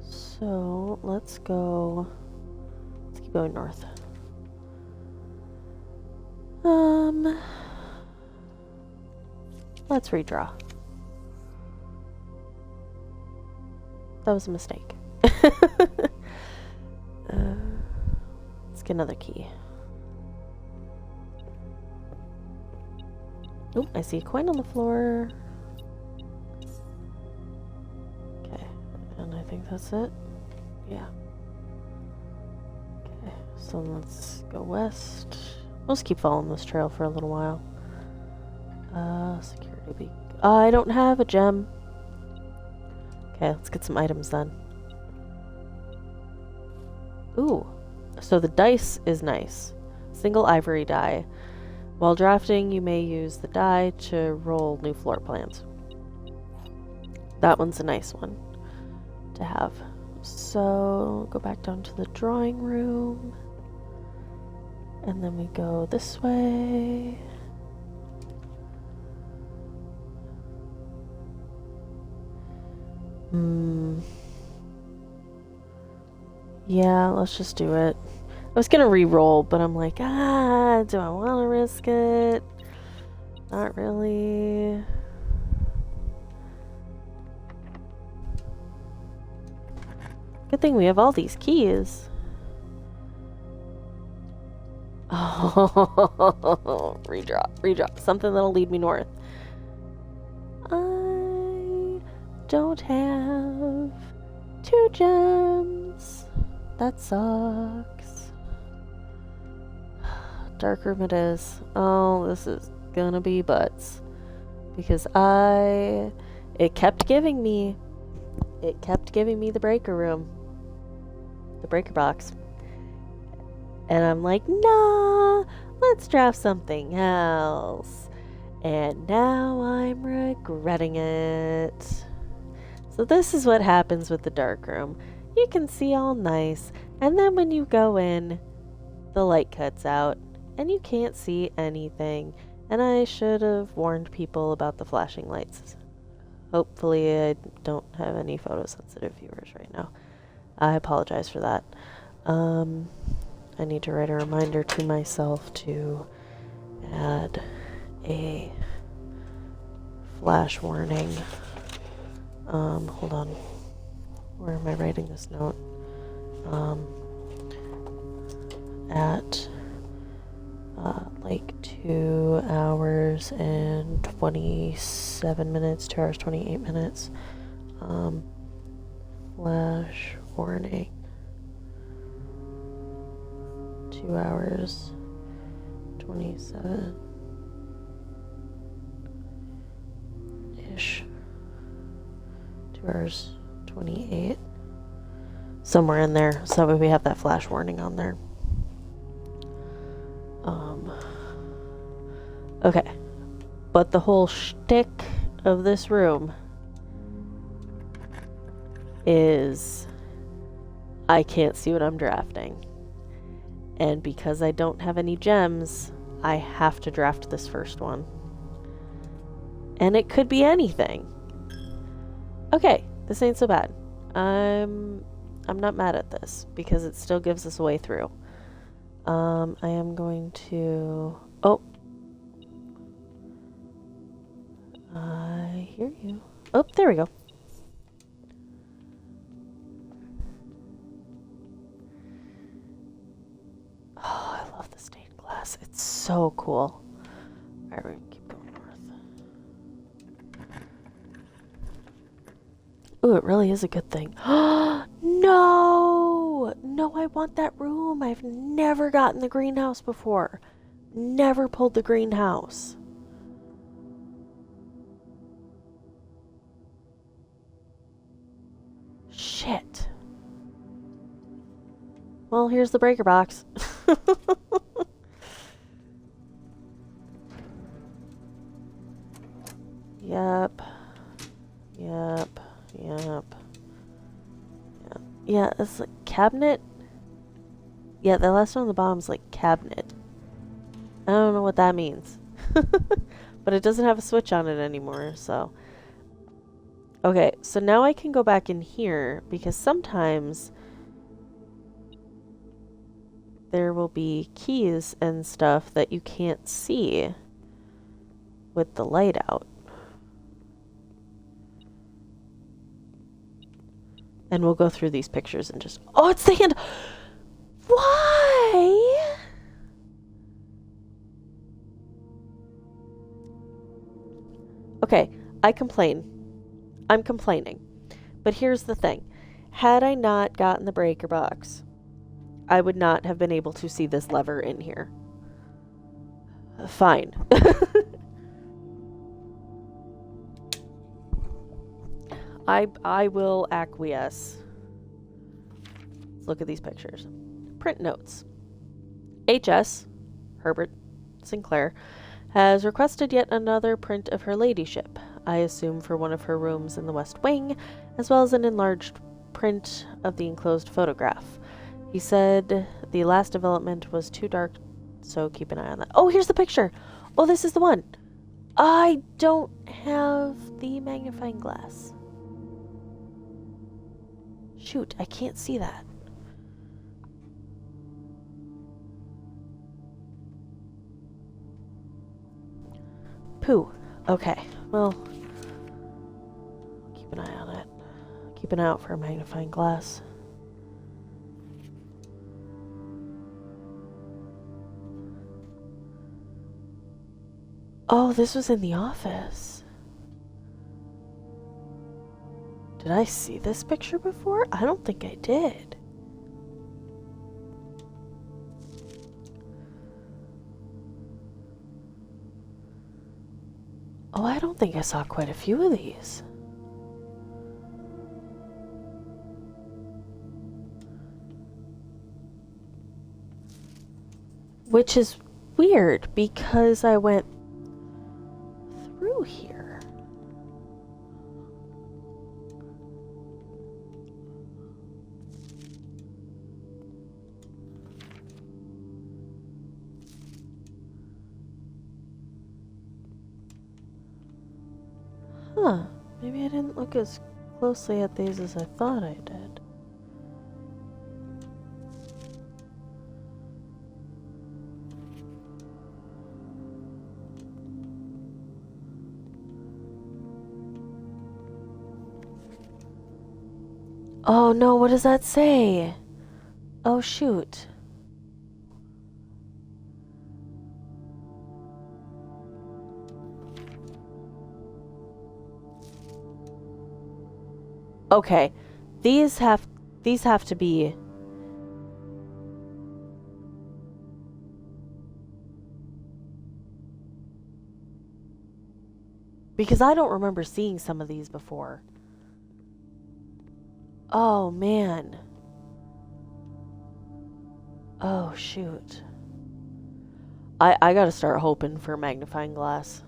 So, let's keep going north. Let's redraw. That was a mistake. Let's get another key. Oh, I see a coin on the floor. Okay, and I think that's it. Yeah. Okay, so let's go west. We'll just keep following this trail for a little while. Security beacon. I don't have a gem. Okay, let's get some items then. Ooh, so the dice is nice. Single ivory die. While drafting, you may use the die to roll new floor plans. That one's a nice one to have. So, go back down to the drawing room. And then we go this way. Yeah, let's just do it. I was gonna re-roll, but I'm like, do I want to risk it? Not really. Good thing we have all these keys. Oh, redraw. Something that'll lead me north. I don't have 2 gems. That sucks. Dark room it is. Oh, this is gonna be butts. Because it kept giving me the breaker room. The breaker box. And I'm like, nah, let's draft something else. And now I'm regretting it. So this is what happens with the dark room. You can see all nice, and then when you go in, the light cuts out, and you can't see anything. And I should have warned people about the flashing lights. Hopefully I don't have any photosensitive viewers right now. I apologize for that. I need to write a reminder to myself to add a flash warning. Hold on. Where am I writing this note? At like 2 hours and 27 minutes, 2 hours, 28 minutes. Flash warning. 2 hours, 27 ish. 2 hours, 28. Somewhere in there, so we have that flash warning on there. Okay. But the whole shtick of this room is I can't see what I'm drafting. And because I don't have any gems, I have to draft this first one. And it could be anything. Okay, this ain't so bad. I'm not mad at this because it still gives us a way through. I am going to... Oh. I hear you. Oh, there we go. Oh, I love the stained glass. It's so cool. Alright, we're gonna keep going north. Ooh, it really is a good thing. No! No, I want that room. I've never gotten the greenhouse before. Never pulled the greenhouse. Shit. Well, here's the breaker box. Yep. Yep. Yep. Yeah, it's like cabinet. Yeah, the last one on the bottom's like cabinet. I don't know what that means. But it doesn't have a switch on it anymore, so. Okay, so now I can go back in here because sometimes there will be keys and stuff that you can't see with the light out. And we'll go through these pictures and just... Oh, it's the hand! Why? Okay, I complain. I'm complaining. But here's the thing. Had I not gotten the breaker box, I would not have been able to see this lever in here. Fine. I will acquiesce. Let's look at these pictures. Print notes. H.S. Herbert Sinclair has requested yet another print of her ladyship, I assume for one of her rooms in the West Wing, as well as an enlarged print of the enclosed photograph. He said the last development was too dark, so keep an eye on that. Oh, here's the picture! Oh, this is the one! I don't have the magnifying glass. Shoot, I can't see that. Pooh. Okay, well, keep an eye on it. Keep an eye out for a magnifying glass. Oh, this was in the office. Did I see this picture before? I don't think I did. Oh, I don't think I saw quite a few of these. Which is weird because I went through here. Huh, maybe I didn't look as closely at these as I thought I did. Oh no, what does that say? Oh shoot. Okay, these have to be because I don't remember seeing some of these before. Oh man. Oh shoot. I gotta start hoping for a magnifying glass.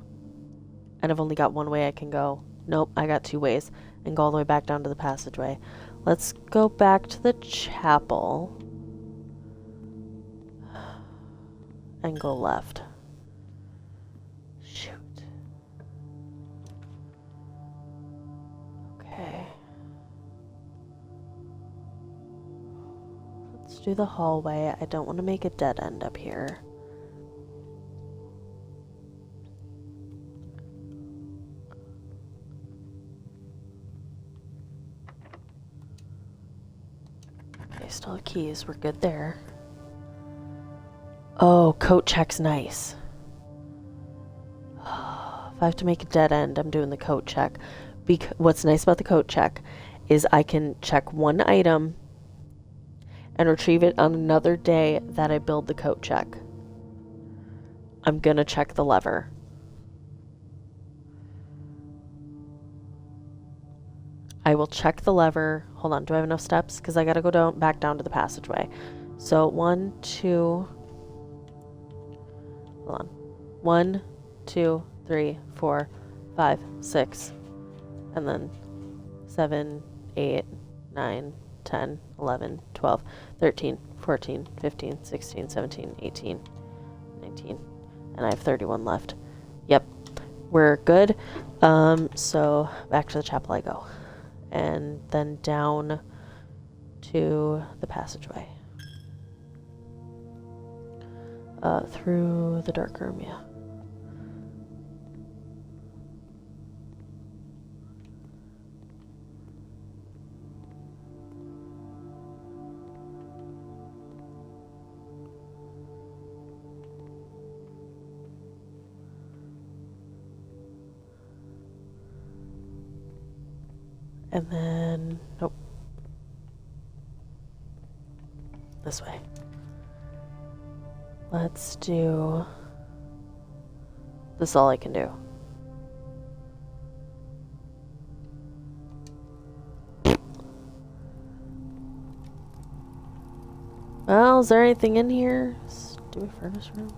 And I've only got one way I can go. Nope, I got two ways. And go all the way back down to the passageway. Let's go back to the chapel. And go left. Shoot. Okay. Let's do the hallway. I don't want to make a dead end up here. Still have keys. We're good there. Oh, coat check's nice. If I have to make a dead end, I'm doing the coat check. What's nice about the coat check is I can check one item and retrieve it on another day that I build the coat check. I'm gonna check the lever. I will check the lever. Hold on, do I have enough steps? Because I gotta go back down to the passageway. So 1, 2. Hold on. 1, 2, 3, 4, 5, 6. And then 7, 8, 9, 10, 11, 12, 13, 14, 15, 16, 17, 18, 19. And I have 31 left. Yep. We're good. So back to the chapel I go. And then down to the passageway. Through the dark room, yeah. And then, nope. This way. Let's do... This is all I can do. Well, is there anything in here? Do a furnace room?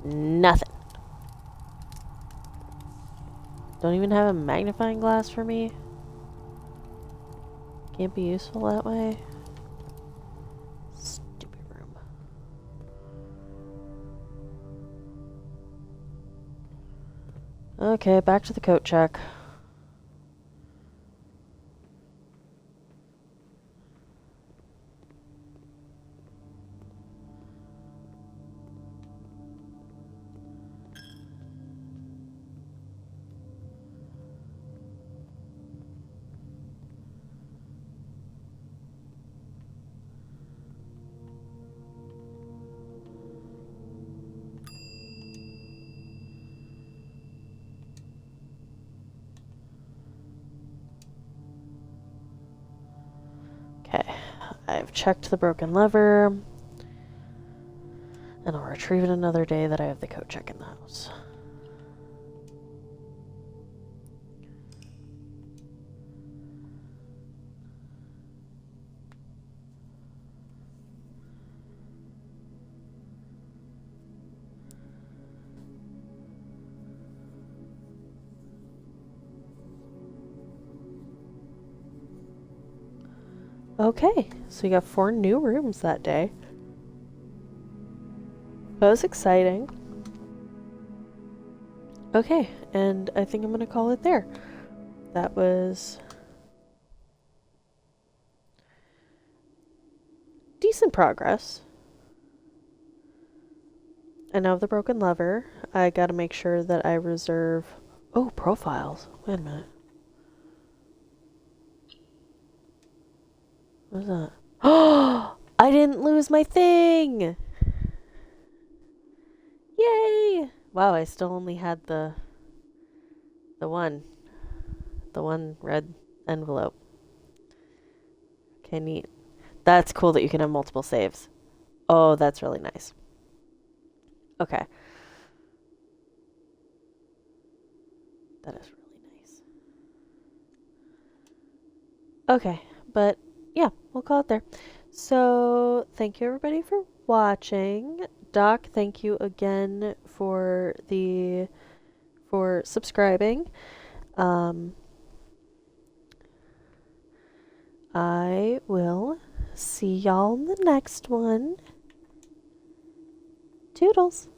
Nothing. Don't even have a magnifying glass for me? Can't be useful that way? Stupid room. Okay, back to the coat check. Okay, I've checked the broken lever, and I'll retrieve it another day that I have the coat check in the house. Okay, so we got 4 new rooms that day. That was exciting. Okay, and I think I'm gonna call it there. That was decent progress. I now have the broken lever. I gotta make sure that I reserve... Oh, profiles. Wait a minute. What is that? Oh! I didn't lose my thing! Yay! Wow, I still only had the one red envelope. Okay, neat. That's cool that you can have multiple saves. Oh, that's really nice. Okay. That is really nice. Okay, but yeah, we'll call it there. So, thank you everybody for watching. Doc, thank you again for subscribing. I will see y'all in the next one. Toodles.